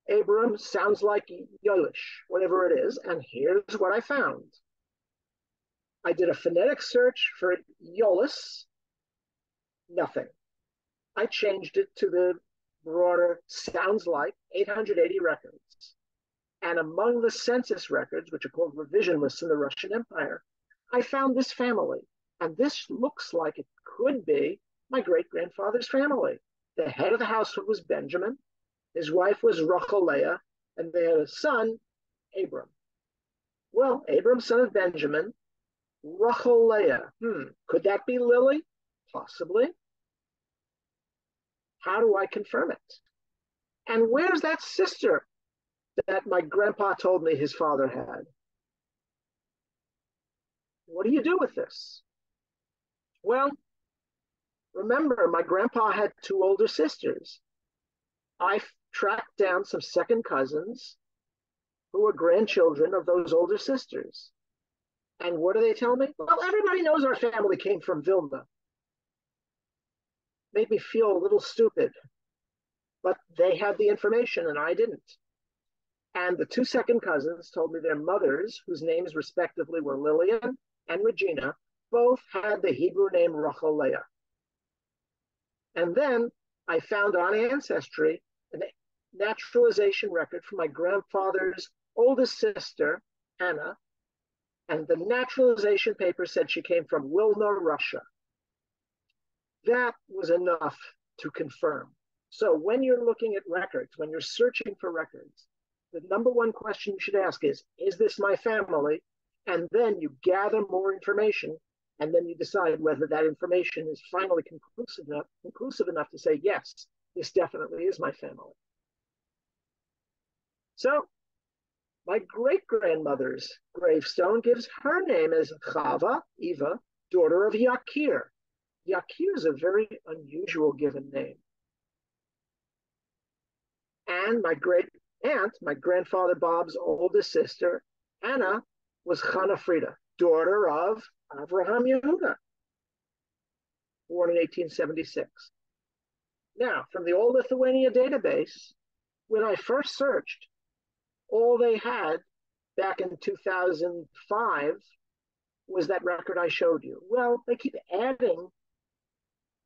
Abram, sounds like Yolish, whatever it is, and here's what I found. I did a phonetic search for Yolis, nothing. I changed it to the broader, sounds like 880 records. And among the census records, which are called revision lists in the Russian Empire, I found this family. And this looks like it could be my great-grandfather's family. The head of the household was Benjamin. His wife was Rachel Leah, and they had a son, Abram. Well, Abram, son of Benjamin, Rachel Leah. Could that be Lily? Possibly. How do I confirm it? And where's that sister that my grandpa told me his father had? What do you do with this? Well, remember, my grandpa had two older sisters. I tracked down some second cousins who were grandchildren of those older sisters. And what do they tell me? Well, everybody knows our family came from Vilna. Made me feel a little stupid. But they had the information and I didn't. And the two second cousins told me their mothers, whose names respectively were Lillian and Regina, both had the Hebrew name Rachel Leah. And then I found on Ancestry a naturalization record for my grandfather's oldest sister, Anna, and the naturalization paper said she came from Wilna, Russia. That was enough to confirm. So when you're looking at records, when you're searching for records, the number one question you should ask is this my family? And then you gather more information, and then you decide whether that information is finally conclusive enough to say, yes, this definitely is my family. So my great-grandmother's gravestone gives her name as Chava, Eva, daughter of Yakir. Yakir is a very unusual given name. And my great-aunt, my grandfather Bob's oldest sister, Anna, was Chana Frida, daughter of Avraham Yehuda, born in 1876. Now, from the old Lithuania database, when I first searched, all they had back in 2005 was that record I showed you. Well, they keep adding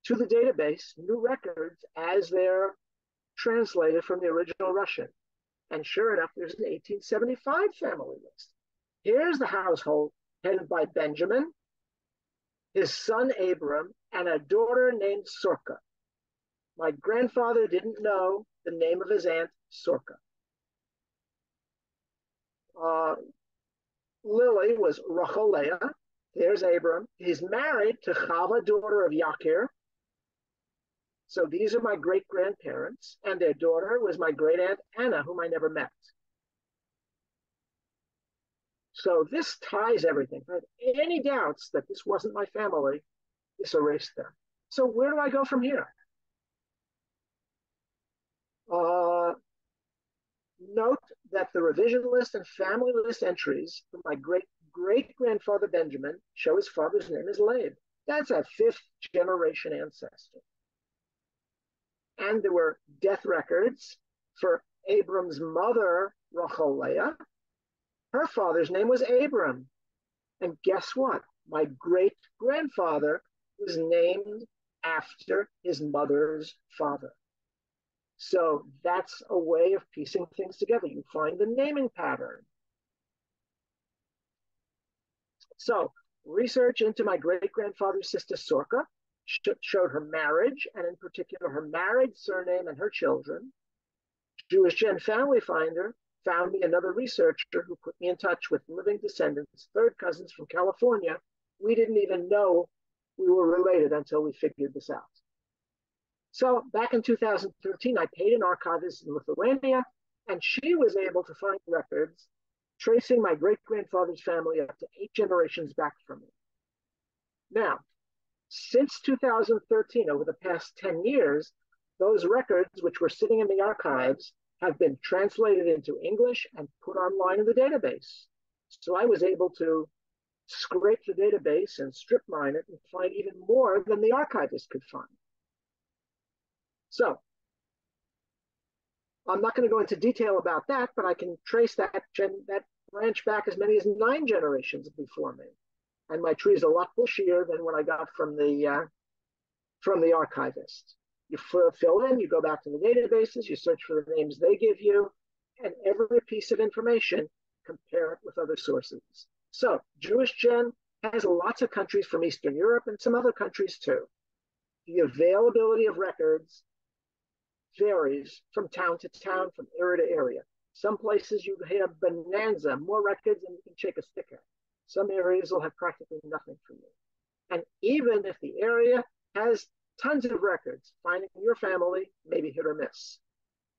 to the database new records as they're translated from the original Russian. And sure enough, there's an 1875 family list. Here's the household headed by Benjamin, his son Abram, and a daughter named Sorka. My grandfather didn't know the name of his aunt, Sorka. Lily was Rachel Leah. There's Abram. He's married to Chava, daughter of Yakir. So these are my great-grandparents, and their daughter was my great-aunt Anna, whom I never met. So this ties everything. If I had any doubts that this wasn't my family, this erased them. So where do I go from here? Note that the revision list and family list entries for my great-grandfather Benjamin show his father's name is Leib. That's a fifth-generation ancestor. And there were death records for Abram's mother, Rachel Leah. Her father's name was Abram. And guess what? My great-grandfather was named after his mother's father. So that's a way of piecing things together. You find the naming pattern. So research into my great-grandfather's sister Sorka showed her marriage, and in particular her married surname and her children. Jewish Gen Family Finder found me another researcher who put me in touch with living descendants, third cousins from California. We didn't even know we were related until we figured this out. So back in 2013, I paid an archivist in Lithuania, and she was able to find records tracing my great-grandfather's family up to 8 generations back from me. Now, since 2013, over the past 10 years, those records, which were sitting in the archives, have been translated into English and put online in the database. So I was able to scrape the database and strip mine it and find even more than the archivist could find. So I'm not going to go into detail about that, but I can trace that branch back as many as 9 generations before me. And my tree is a lot bushier than what I got from the archivist. You fill in, you go back to the databases, you search for the names they give you, and every piece of information, compare it with other sources. So Jewish Gen has lots of countries from Eastern Europe and some other countries too. The availability of records varies from town to town, from area to area. Some places you have bonanza, more records than you can shake a stick at. Some areas will have practically nothing for you. And even if the area has tons of records, finding your family may be hit or miss.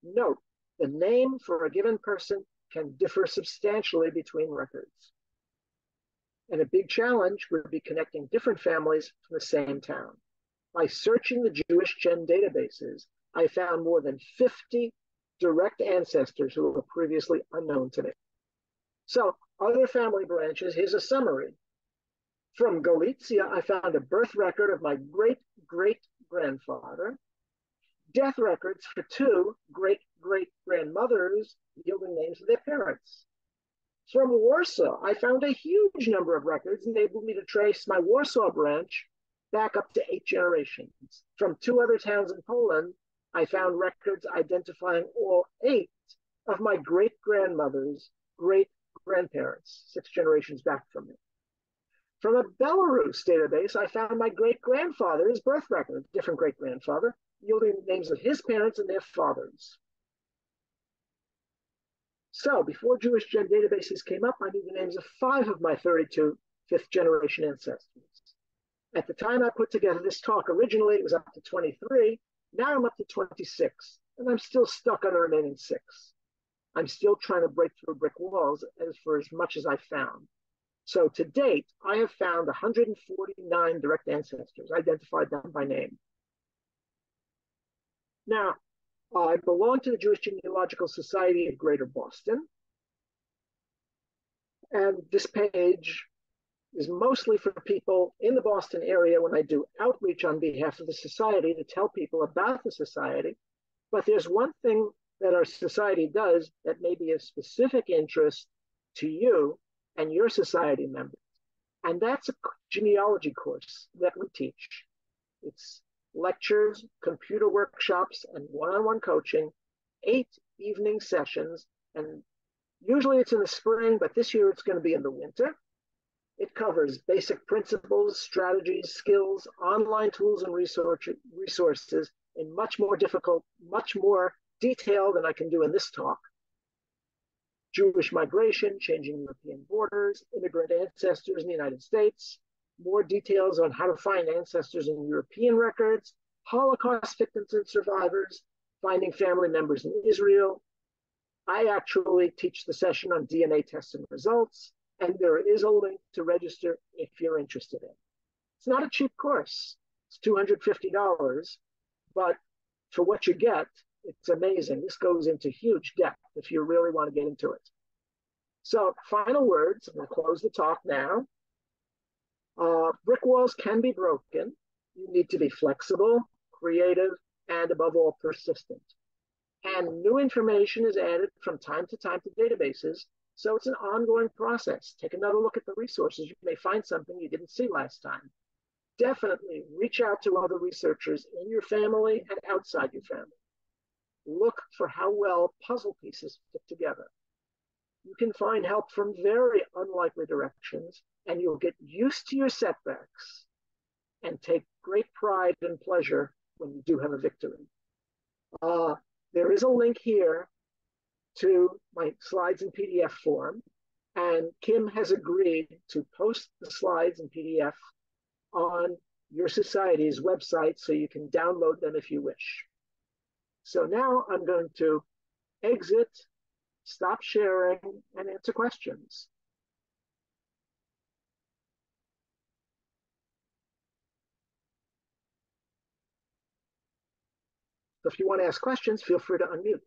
Note, the name for a given person can differ substantially between records. And a big challenge would be connecting different families from the same town. By searching the Jewish Gen databases, I found more than 50 direct ancestors who were previously unknown to me. So, other family branches, here's a summary. From Galicia, I found a birth record of my great-great-grandfather, death records for 2 great-great-grandmothers, yielding names of their parents. From Warsaw, I found a huge number of records, enabling me to trace my Warsaw branch back up to 8 generations. From 2 other towns in Poland, I found records identifying all 8 of my great-grandmother's great-grandparents, 6 generations back from me. From a Belarus database, I found my great-grandfather's birth record, different great-grandfather, yielding the names of his parents and their fathers. So before Jewish Gen databases came up, I knew the names of 5 of my 32 fifth-generation ancestors. At the time I put together this talk, originally it was up to 23. Now I'm up to 26, and I'm still stuck on the remaining 6. I'm still trying to break through brick walls for as much as I found. So to date, I have found 149 direct ancestors, identified them by name. Now, I belong to the Jewish Genealogical Society of Greater Boston. And this page is mostly for people in the Boston area when I do outreach on behalf of the society to tell people about the society. But there's one thing that our society does that may be of specific interest to you and your society members. And that's a genealogy course that we teach. It's lectures, computer workshops, and one-on-one coaching, 8 evening sessions. And usually it's in the spring, but this year it's going to be in the winter. It covers basic principles, strategies, skills, online tools, and resources in much more detail than I can do in this talk. Jewish migration, changing European borders, immigrant ancestors in the United States, more details on how to find ancestors in European records, Holocaust victims and survivors, finding family members in Israel. I actually teach the session on DNA tests and results, and there is a link to register if you're interested in. It's not a cheap course. It's $250, but for what you get, it's amazing. This goes into huge depth if you really want to get into it. So, final words. I'm going to close the talk now. Brick walls can be broken. You need to be flexible, creative, and above all, persistent. And new information is added from time to databases, so it's an ongoing process. Take another look at the resources. You may find something you didn't see last time. Definitely reach out to other researchers in your family and outside your family. look for how well puzzle pieces fit together. You can find help from very unlikely directions, and you'll get used to your setbacks and take great pride and pleasure when you do have a victory. There is a link here to my slides in PDF form, and Kim has agreed to post the slides in PDF on your society's website so you can download them if you wish. So now I'm going to exit, stop sharing, and answer questions. So if you want to ask questions, feel free to unmute.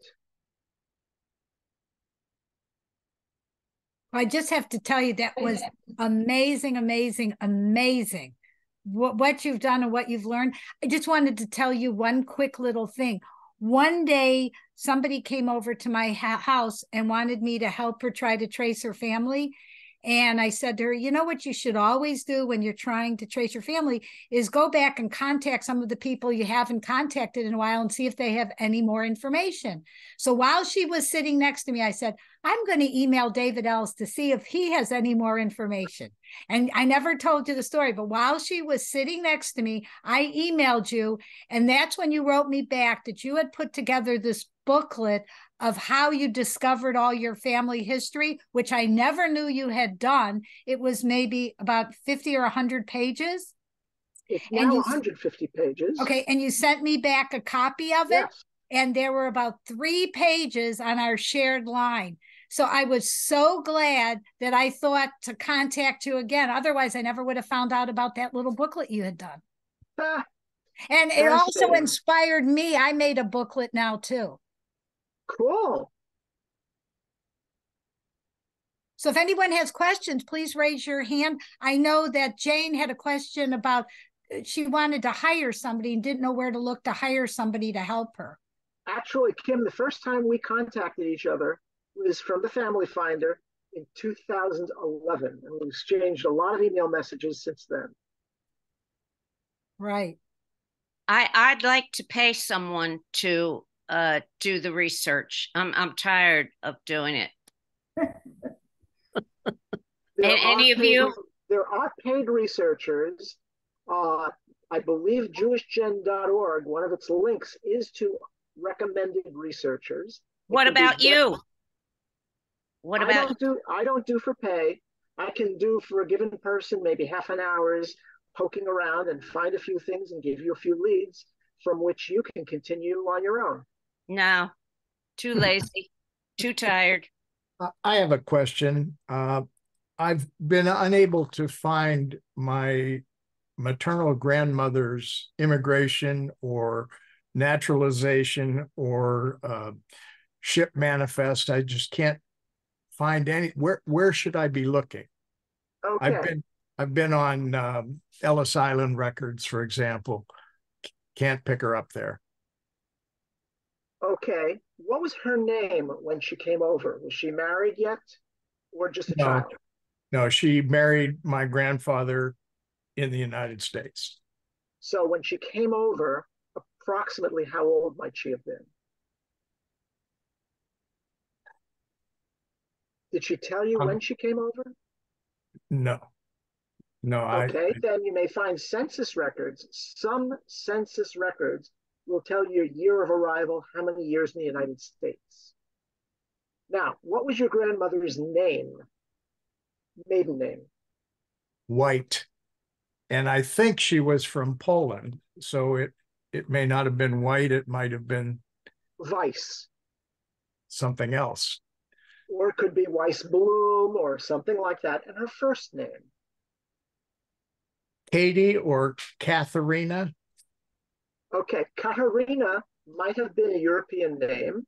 I just have to tell you that was amazing, amazing, amazing. What you've done and what you've learned. I just wanted to tell you one quick little thing. One day, somebody came over to my house and wanted me to help her try to trace her family. And I said to her, you know what you should always do when you're trying to trace your family is go back and contact some of the people you haven't contacted in a while and see if they have any more information. So while she was sitting next to me, I said, I'm going to email David Ellis to see if he has any more information. And I never told you the story, but while she was sitting next to me, I emailed you. And that's when you wrote me back that you had put together this booklet of how you discovered all your family history, which I never knew you had done. It was maybe about 50 or 100 pages. It's now 150 pages. Okay, and you sent me back a copy of it. Yes. And there were about 3 pages on our shared line. So I was so glad that I thought to contact you again. Otherwise, I never would have found out about that little booklet you had done. And it also inspired me. I made a booklet now, too. Cool. So if anyone has questions, please raise your hand. I know that Jane had a question about she wanted to hire somebody and didn't know where to look to hire somebody to help her. Actually, Kim, the first time we contacted each other was from the Family Finder in 2011, and we exchanged a lot of email messages since then. Right. I'd like to pay someone to do the research. I'm tired of doing it. Any of you? There are paid researchers. I believe JewishGen.org, one of its links is to recommended researchers. What about you? What about I don't do for pay. I can do for a given person maybe half an hour's poking around and find a few things and give you a few leads from which you can continue on your own. No, too lazy, too tired. I have a question. I've been unable to find my maternal grandmother's immigration or naturalization or ship manifest. I just can't find any. Where should I be looking? Okay. I've been on Ellis Island records, for example. Can't pick her up there. Okay. What was her name when she came over? Was she married yet or just a child? No, she married my grandfather in the United States. So when she came over, approximately how old might she have been? Did she tell you when she came over? No. Okay, then you may find census records. Some census records will tell you year of arrival, how many years in the United States. Now, what was your grandmother's name? Maiden name? White. And I think she was from Poland. So it may not have been White. It might have been Weiss. Something else. Or it could be Weissblum or something like that. And her first name? Katie or Katharina. Okay, Katarina might have been a European name,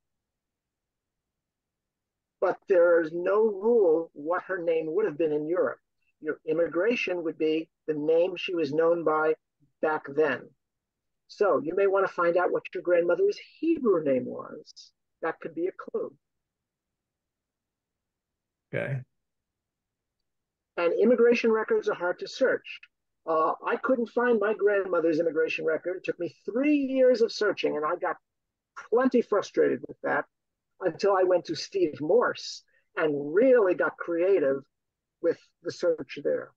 but there's no rule what her name would have been in Europe. Your immigration would be the name she was known by back then. So you may want to find out what your grandmother's Hebrew name was. That could be a clue. Okay. And immigration records are hard to search. I couldn't find my grandmother's immigration record. It took me 3 years of searching, and I got plenty frustrated with that until I went to Steve Morse and really got creative with the search there.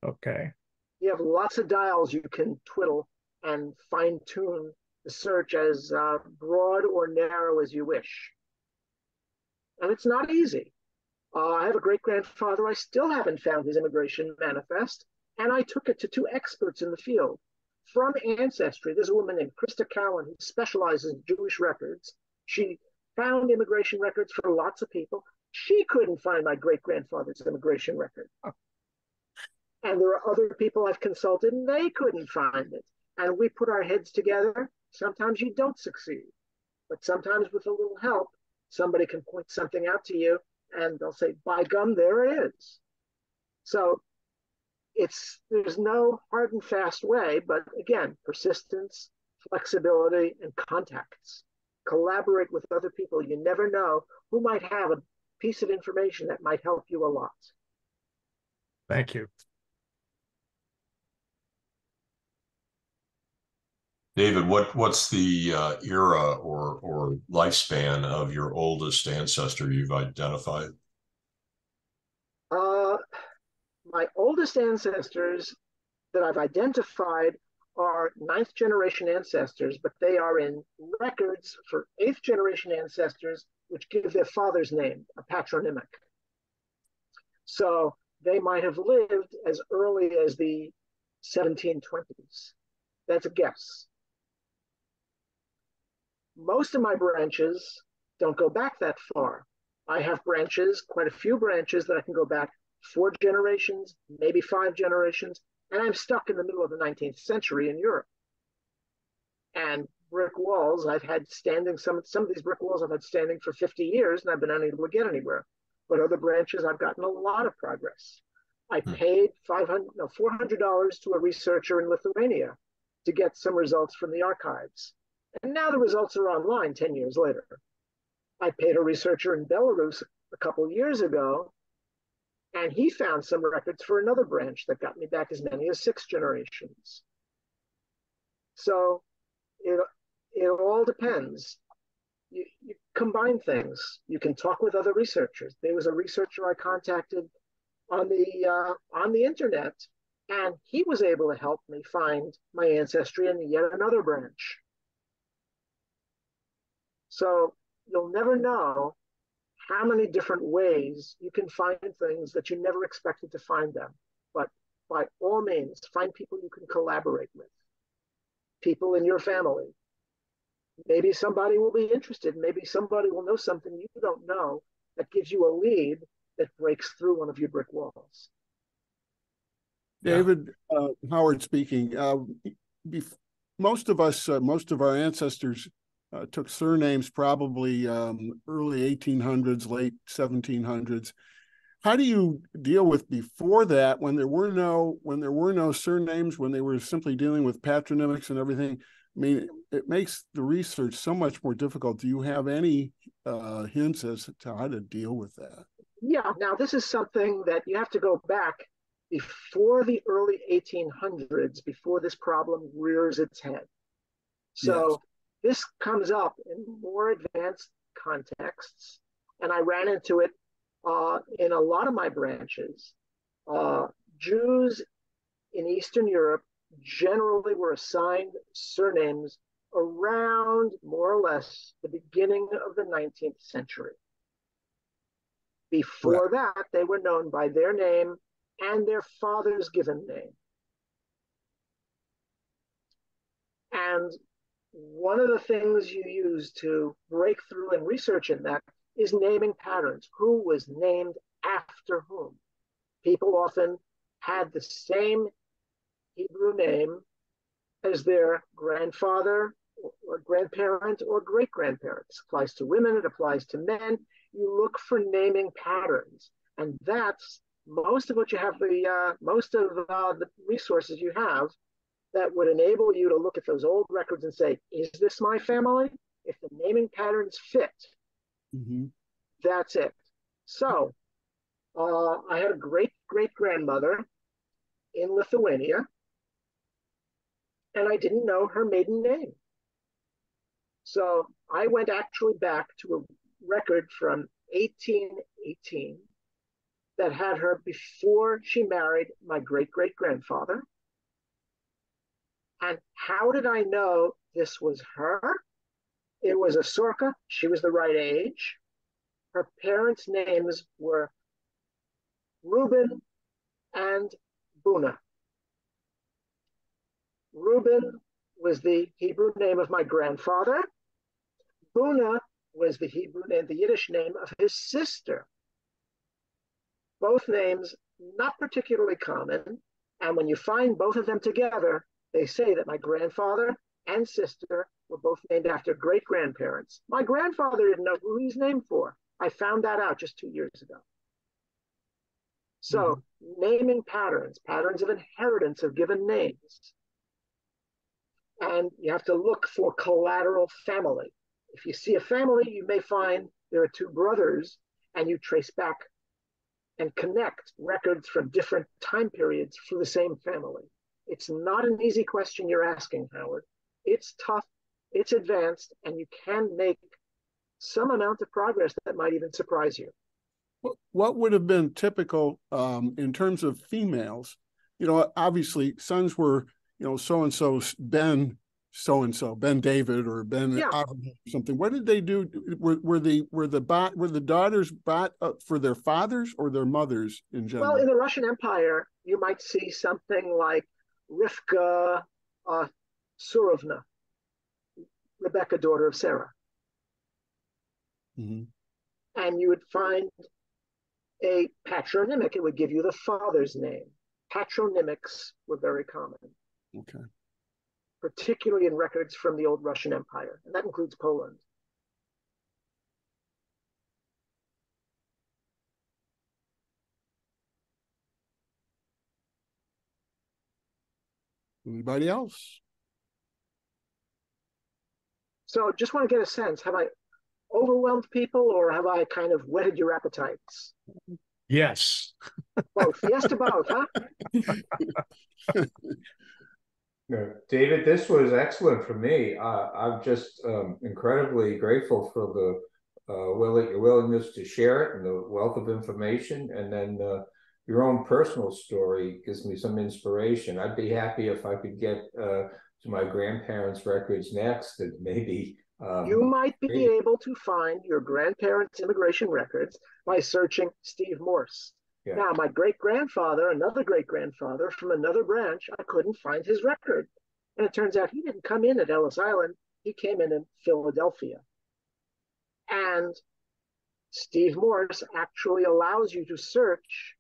Okay. You have lots of dials you can twiddle and fine tune the search as broad or narrow as you wish. And it's not easy. I have a great grandfather. I still haven't found his immigration manifest, and I took it to two experts in the field. From Ancestry, there's a woman named Krista Cowan who specializes in Jewish records. She found immigration records for lots of people. She couldn't find my great grandfather's immigration record. And there are other people I've consulted, and they couldn't find it. And we put our heads together. Sometimes you don't succeed, but sometimes with a little help, somebody can point something out to you, and they'll say, by gum, there it is. So there's no hard and fast way, but again, persistence, flexibility, and contacts. Collaborate with other people. You never know who might have a piece of information that might help you a lot. Thank you. David, what's the era or lifespan of your oldest ancestor you've identified? My oldest ancestors that I've identified are 9th generation ancestors, but they are in records for 8th generation ancestors, which give their father's name, a patronymic. So they might have lived as early as the 1720s. That's a guess. Most of my branches don't go back that far. I have branches, quite a few branches that I can go back 4 generations, maybe 5 generations, and I'm stuck in the middle of the 19th century in Europe. And brick walls, I've had standing, some of these brick walls I've had standing for 50 years, and I've been unable to get anywhere. But other branches, I've gotten a lot of progress. I paid $400 to a researcher in Lithuania to get some results from the archives. And now the results are online 10 years later. I paid a researcher in Belarus a couple of years ago, and he found some records for another branch that got me back as many as 6 generations. So it all depends. You combine things. You can talk with other researchers. There was a researcher I contacted on the internet, and he was able to help me find my ancestry in yet another branch. So you'll never know how many different ways you can find things that you never expected to find them. But by all means, find people you can collaborate with, people in your family. Maybe somebody will be interested. Maybe somebody will know something you don't know that gives you a lead that breaks through one of your brick walls. David, Howard speaking. Most of our ancestors took surnames probably early 1800s, late 1700s. How do you deal with before that, when there were no surnames, when they were simply dealing with patronymics and everything? I mean, it makes the research so much more difficult. Do you have any hints as to how to deal with that? Yeah, now this is something that you have to go back before the early 1800s, before this problem rears its head. So yes. This comes up in more advanced contexts, and I ran into it in a lot of my branches. Jews in Eastern Europe generally were assigned surnames around more or less the beginning of the 19th century. Before that, they were known by their name and their father's given name. And one of the things you use to break through and research in that is naming patterns. Who was named after whom? People often had the same Hebrew name as their grandfather or grandparent or great-grandparent. It applies to women, it applies to men. You look for naming patterns, and that's most of what you have, most of the resources you have that would enable you to look at those old records and say, is this my family? If the naming patterns fit, that's it. So I had a great-great-grandmother in Lithuania, and I didn't know her maiden name. So I went actually back to a record from 1818 that had her before she married my great-great-grandfather. And how did I know this was her? It was a Sorka. She was the right age. Her parents' names were Reuben and Buna. Reuben was the Hebrew name of my grandfather. Buna was the Hebrew name, the Yiddish name of his sister. Both names not particularly common. And when you find both of them together, they say that my grandfather and sister were both named after great-grandparents. My grandfather didn't know who he's named for. I found that out just 2 years ago. So naming patterns, patterns of inheritance of given names. And you have to look for collateral family. If you see a family, you may find there are two brothers, and you trace back and connect records from different time periods for the same family. It's not an easy question you're asking, Howard. It's tough, it's advanced, and you can make some amount of progress that might even surprise you. What would have been typical in terms of females? You know, obviously sons were, you know, so-and-so, Ben so-and-so, Ben David or Ben or something. What did they do? Were the daughters bought for their fathers or their mothers in general? Well, in the Russian Empire, you might see something like Rivka Surovna, Rebecca, daughter of Sarah. Mm-hmm. And you would find a patronymic. It would give you the father's name. Patronymics were very common. Okay. Particularly in records from the old Russian Empire, and that includes Poland. Anybody else? So just want to get a sense, have I overwhelmed people or have I kind of whetted your appetites? Yes. Both. Yes to both, huh? No, David, this was excellent for me. I'm just incredibly grateful for the your willingness to share it and the wealth of information. And then your own personal story gives me some inspiration. I'd be happy if I could get to my grandparents' records next, and maybe you might be able to find your grandparents' immigration records by searching Steve Morse. Yeah. Now, my great-grandfather, another great-grandfather from another branch, I couldn't find his record. And it turns out he didn't come in at Ellis Island. He came in Philadelphia. And Steve Morse actually allows you to search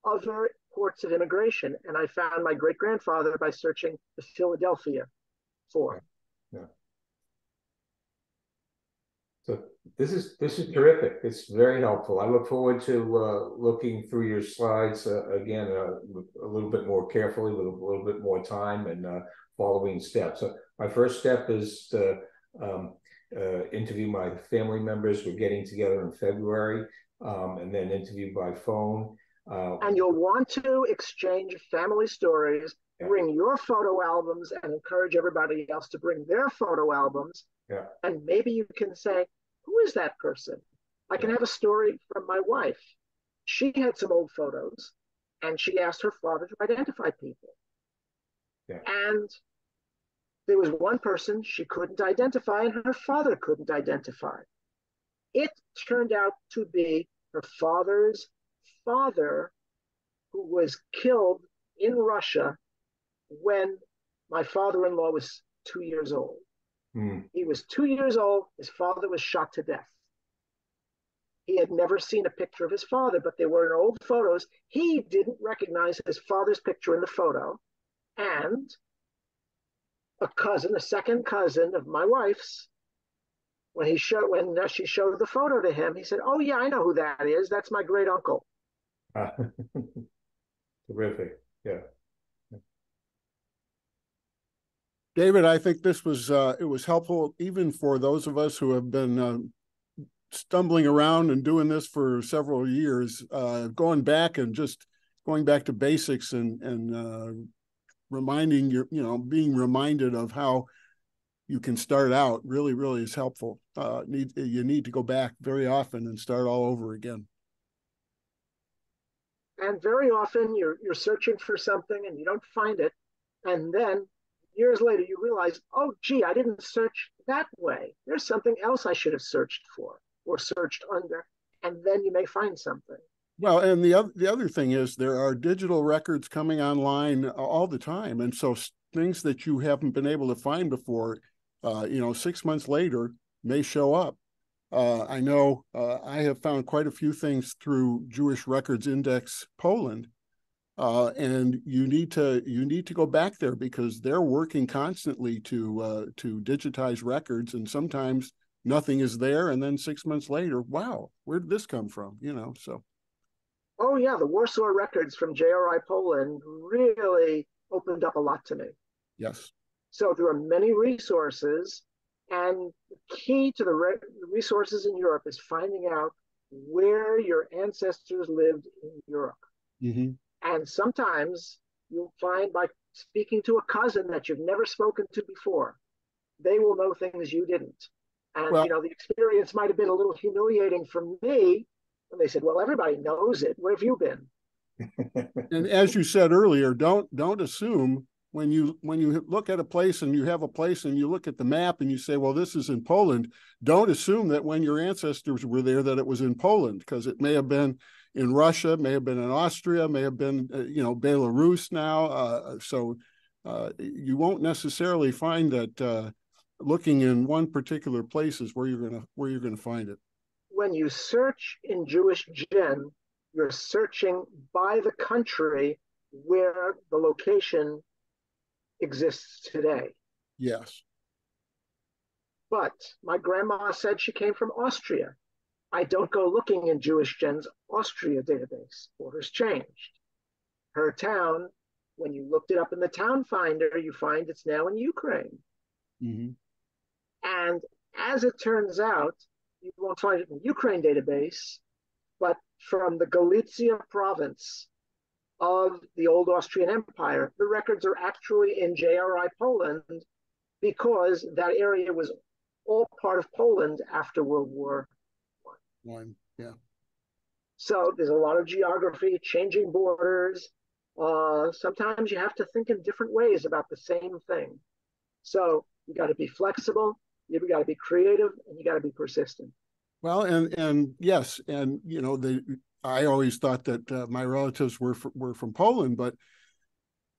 other ports of immigration. And I found my great-grandfather by searching the Philadelphia for. Yeah. So this is terrific. It's very helpful. I look forward to looking through your slides again a little bit more carefully, with a little bit more time, and following steps. So my first step is to interview my family members. We're getting together in February, and then interview by phone. And you'll want to exchange family stories. Yeah. Bring your photo albums and encourage everybody else to bring their photo albums. Yeah. And maybe you can say, who is that person? I can have a story from my wife. She had some old photos and she asked her father to identify people. Yeah. And there was one person she couldn't identify and her father couldn't identify. It turned out to be her father's father, who was killed in Russia when my father-in-law was 2 years old. He was 2 years old. His father was shot to death. He had never seen a picture of his father, but they were in old photos. He didn't recognize his father's picture in the photo. And a second cousin of my wife's, when she showed the photo to him, he said, "Oh yeah, I know who that is. That's my great uncle." Terrific. Yeah. David, I think this was it was helpful even for those of us who have been stumbling around and doing this for several years, going back to basics and reminding being reminded of how you can start out really is helpful. You need to go back very often and start all over again. And very often you're searching for something and you don't find it. And then years later you realize, oh, gee, I didn't search that way. There's something else I should have searched for or searched under. And then you may find something. Well, and the other thing is there are digital records coming online all the time. And so things that you haven't been able to find before, 6 months later may show up. I know I have found quite a few things through Jewish Records Index Poland, and you need to go back there because they're working constantly to digitize records, and sometimes nothing is there, and then 6 months later, wow, where did this come from? So. Oh yeah, the Warsaw records from JRI Poland really opened up a lot to me. Yes. So there are many resources, and the key to the resources in Europe is finding out where your ancestors lived in Europe. Mm-hmm. And sometimes you'll find by speaking to a cousin that you've never spoken to before, they will know things you didn't. And well, the experience might have been a little humiliating for me when they said, well, everybody knows it. Where have you been? And as you said earlier, don't assume when you look at a place and you have a place and you look at the map and you say, well, this is in Poland, don't assume that when your ancestors were there that it was in Poland, because it may have been in Russia, may have been in Austria, may have been, Belarus now. So you won't necessarily find that looking in one particular place is where you're gonna find it. When you search in Jewish Gen, you're searching by the country where the location exists today. Yes. But my grandma said she came from Austria. I don't go looking in Jewish Gen's Austria database. Orders changed. Her town, when you looked it up in the town finder, you find it's now in Ukraine. Mm-hmm. And as it turns out, you won't find it in the Ukraine database, but from the Galicia province of the old Austrian Empire, the records are actually in JRI Poland because that area was all part of Poland after World War I. Yeah. So there's a lot of geography, changing borders. Sometimes you have to think in different ways about the same thing. So you got to be flexible, you got to be creative, and you got to be persistent. Well, and yes, and I always thought that my relatives were from Poland, but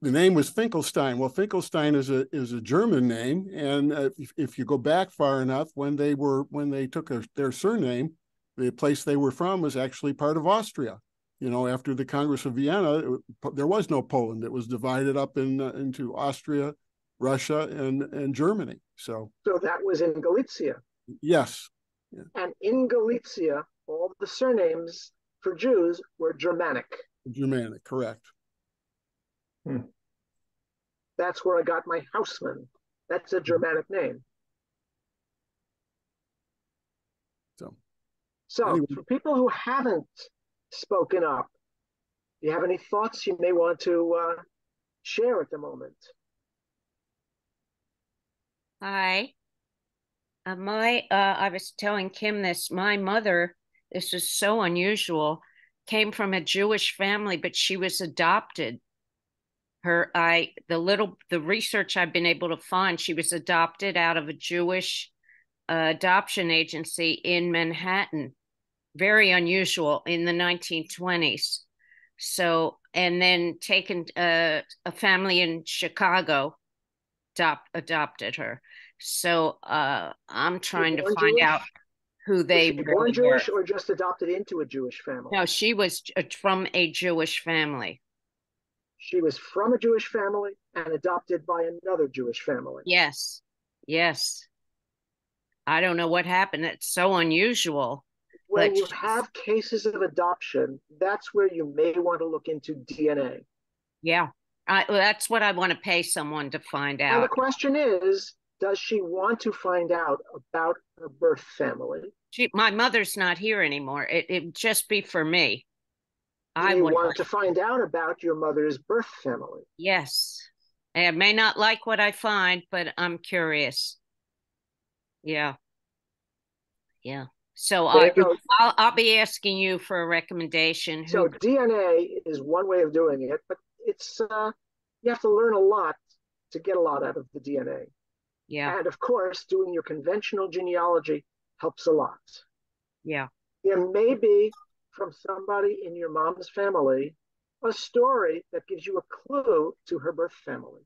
the name was Finkelstein. Well, Finkelstein is a German name, and if you go back far enough, when they took their surname, the place they were from was actually part of Austria. After the Congress of Vienna, there was no Poland. It was divided up into Austria, Russia, and Germany. So that was in Galicia. Yes. Yeah. And in Galicia, all the surnames for Jews were Germanic. Germanic, correct. That's where I got my Houseman. That's a Germanic name. So anyway. For people who haven't spoken up, do you have any thoughts you may want to share at the moment? Hi. I was telling Kim this. My mother, this is so unusual, came from a Jewish family, but she was adopted. The research I've been able to find, she was adopted out of a Jewish adoption agency in Manhattan. Very unusual in the 1920s. So, and then taken a family in Chicago adopted her. So I'm trying to find Jewish? out who they was she born really Jewish were. Or just adopted into a Jewish family? No, she was from a Jewish family. She was from a Jewish family and adopted by another Jewish family. Yes. I don't know what happened. It's so unusual. When you have cases of adoption, that's where you may want to look into DNA. Yeah, that's what I want to pay someone to find out. And the question is, does she want to find out about her birth family? My mother's not here anymore. It'd just be for me. I want to find out about your mother's birth family. Yes. I may not like what I find, but I'm curious. Yeah. Yeah. So I'll be asking you for a recommendation. So DNA is one way of doing it, but it's you have to learn a lot to get a lot out of the DNA. Yeah. And of course, doing your conventional genealogy helps a lot. Yeah. There may be from somebody in your mom's family a story that gives you a clue to her birth family.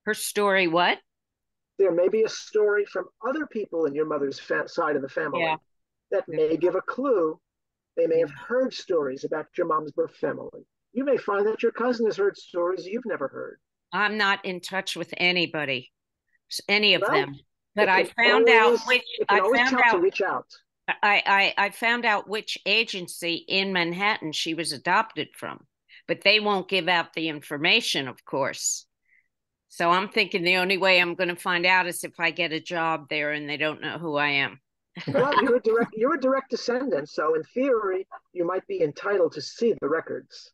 Her story, what? There may be a story from other people in your mother's side of the family that may give a clue. They may have heard stories about your mom's birth family. You may find that your cousin has heard stories you've never heard. I'm not in touch with anybody, any of Well, them. But I found out to reach out. I found out which agency in Manhattan she was adopted from, but they won't give out the information, of course. So I'm thinking the only way I'm going to find out is if I get a job there and they don't know who I am. Well, you're a direct descendant, so in theory, you might be entitled to see the records.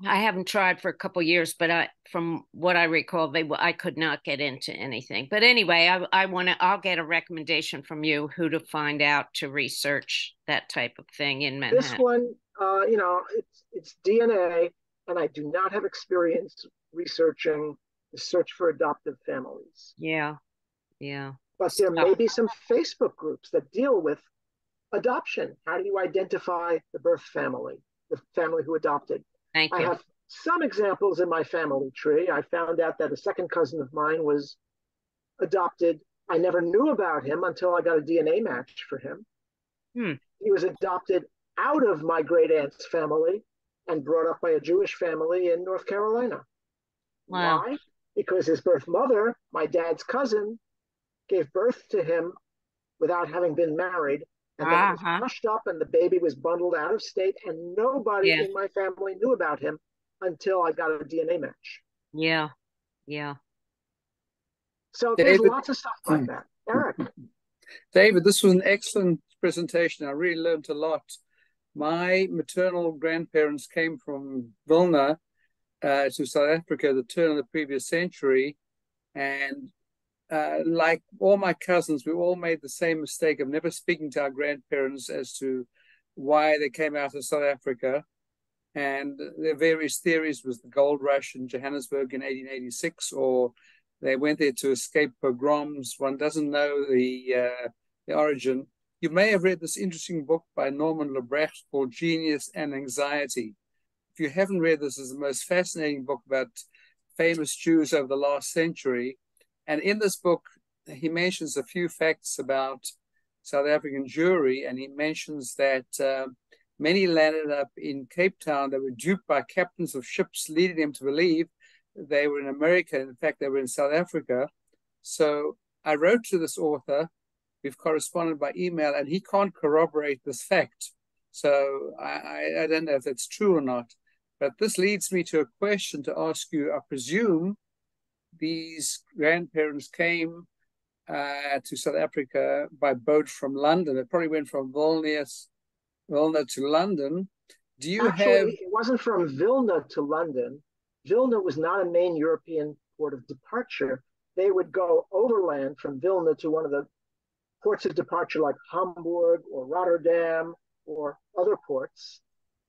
I haven't tried for a couple of years, but from what I recall, I could not get into anything. But anyway, I'll get a recommendation from you who to find out to research that type of thing in Manhattan. This one, it's DNA, and I do not have experience researching the search for adoptive families. Yeah, yeah. But there may be some Facebook groups that deal with adoption. How do you identify the birth family, the family who adopted? Thank you. I have some examples in my family tree. I found out that a second cousin of mine was adopted. I never knew about him until I got a DNA match for him. He was adopted out of my great aunt's family and brought up by a Jewish family in North Carolina. Wow. Why? Because his birth mother, my dad's cousin, gave birth to him without having been married. And then it was hushed up and the baby was bundled out of state and nobody in my family knew about him until I got a DNA match. Yeah, yeah. So there's lots of stuff like that. Eric. David, this was an excellent presentation. I really learned a lot. My maternal grandparents came from Vilna to South Africa at the turn of the previous century. And like all my cousins, we all made the same mistake of never speaking to our grandparents as to why they came out of South Africa. And there are various theories. Was the gold rush in Johannesburg in 1886, or they went there to escape pogroms. One doesn't know the origin. You may have read this interesting book by Norman Lebrecht called Genius and Anxiety. If you haven't read this, it's the most fascinating book about famous Jews over the last century. And in this book, he mentions a few facts about South African Jewry, and he mentions that many landed up in Cape Town. They were duped by captains of ships, leading them to believe they were in America. In fact, they were in South Africa. So I wrote to this author. We've corresponded by email, and he can't corroborate this fact. So I don't know if that's true or not. But this leads me to a question to ask you. I presume these grandparents came to South Africa by boat from London. It probably went from Vilna to London. Do you have... It wasn't from Vilna to London. Vilna was not a main European port of departure. They would go overland from Vilna to one of the ports of departure like Hamburg or Rotterdam or other ports,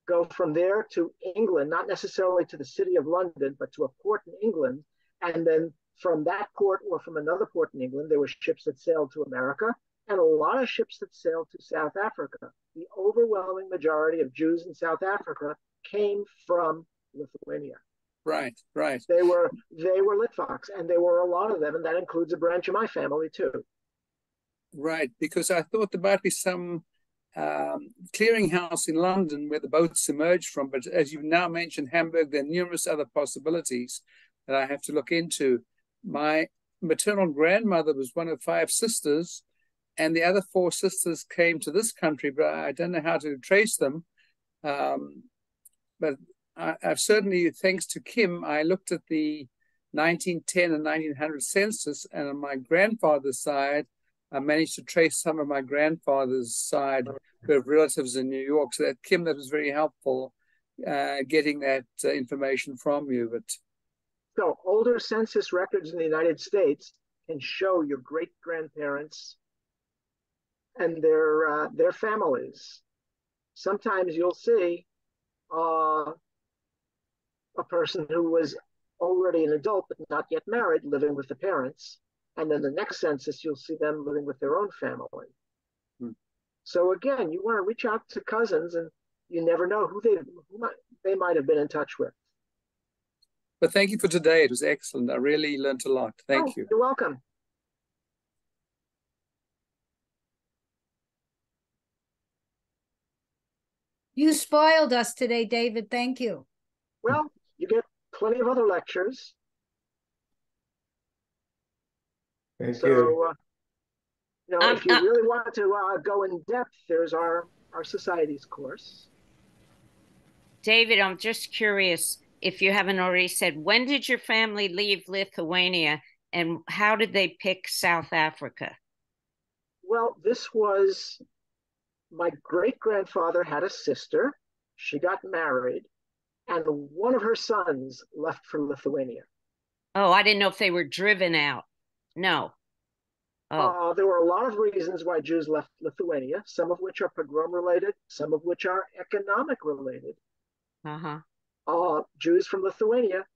go from there to England, not necessarily to the city of London, but to a port in England. And then from that port or from another port in England, there were ships that sailed to America and a lot of ships that sailed to South Africa. The overwhelming majority of Jews in South Africa came from Lithuania. Right. They were Litvaks, and there were a lot of them, and that includes a branch of my family too. Right, because I thought there might be some clearinghouse in London where the boats emerged from, but as you now mentioned, Hamburg, there are numerous other possibilities that I have to look into. My maternal grandmother was one of 5 sisters, and the other 4 sisters came to this country, but I don't know how to trace them. But I've certainly, thanks to Kim, I looked at the 1910 and 1900 census, and on my grandfather's side, I managed to trace some of my grandfather's side who have relatives in New York. So that, Kim, that was very helpful getting that information from you. But so older census records in the United States can show your great-grandparents and their families. Sometimes you'll see a person who was already an adult but not yet married living with the parents, and then the next census you'll see them living with their own family. So again, you want to reach out to cousins, and you never know who they might have been in touch with. But thank you for today. It was excellent. I really learned a lot. Thank you. You're welcome. You spoiled us today, David. Thank you. Well, you get plenty of other lectures. Thank you. If you really want to go in depth, there's our societies course. David, I'm just curious if you haven't already said, when did your family leave Lithuania and how did they pick South Africa? Well, this was my great-grandfather had a sister. She got married, and one of her sons left for Lithuania. Oh, I didn't know if they were driven out. No. Oh. There were a lot of reasons why Jews left Lithuania, some of which are pogrom-related, some of which are economic-related. Jews from Lithuania,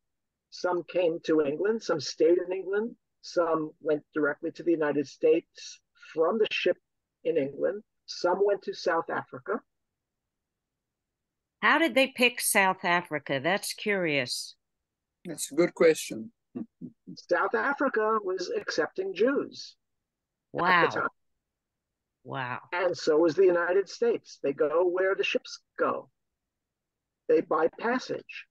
some came to England, some stayed in England, some went directly to the United States from the ship in England, some went to South Africa. How did they pick South Africa? That's curious. That's a good question. South Africa was accepting Jews. Wow. At the time. Wow. And so was the United States. They go where the ships go. They buy passage.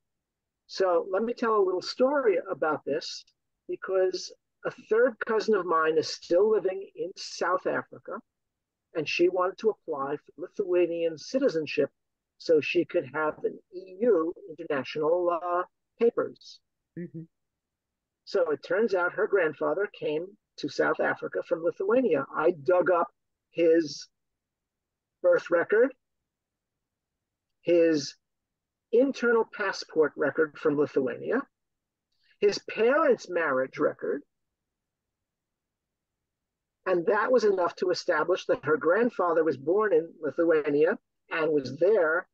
So let me tell a little story about this, because a third cousin of mine is still living in South Africa, and she wanted to apply for Lithuanian citizenship so she could have an EU international papers. So it turns out her grandfather came to South Africa from Lithuania. I dug up his birth record, his internal passport record from Lithuania, his parents' marriage record, and that was enough to establish that her grandfather was born in Lithuania and was there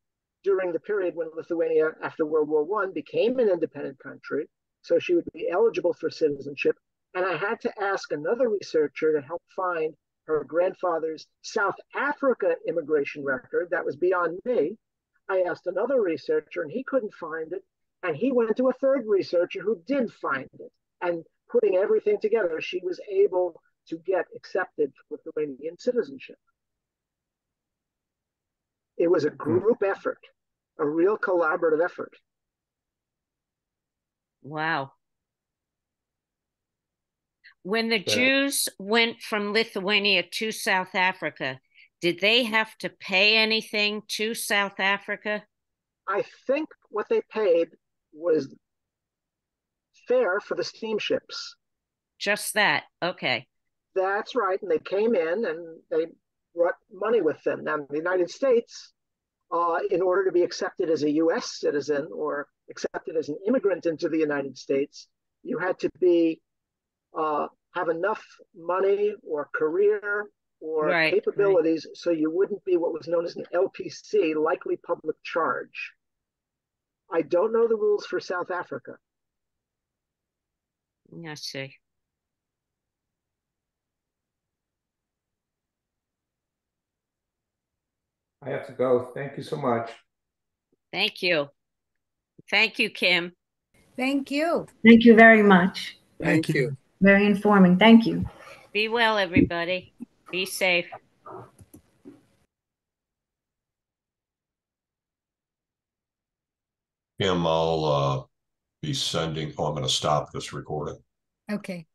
during the period when Lithuania, after World War I, became an independent country, so she would be eligible for citizenship. And I had to ask another researcher to help find her grandfather's South Africa immigration record. That was beyond me. I asked another researcher, and he couldn't find it. And he went to a third researcher who did find it. And putting everything together, she was able to get accepted for Lithuanian citizenship. It was a group effort, a real collaborative effort. Wow. When the Jews went from Lithuania to South Africa, did they have to pay anything to South Africa? I think what they paid was fare for the steamships. Just that. Okay. That's right. And they came in and they brought money with them. Now, in the United States, in order to be accepted as a U.S. citizen or accepted as an immigrant into the United States, you had to be have enough money or career or capabilities so you wouldn't be what was known as an LPC, likely public charge. I don't know the rules for South Africa. I see. I have to go. Thank you so much. Thank you. Thank you, Kim. Thank you. Thank you very much. Thank you. Very informing. Thank you. Be well, everybody. Be safe. Kim, I'll be sending. Oh, I'm going to stop this recording. Okay.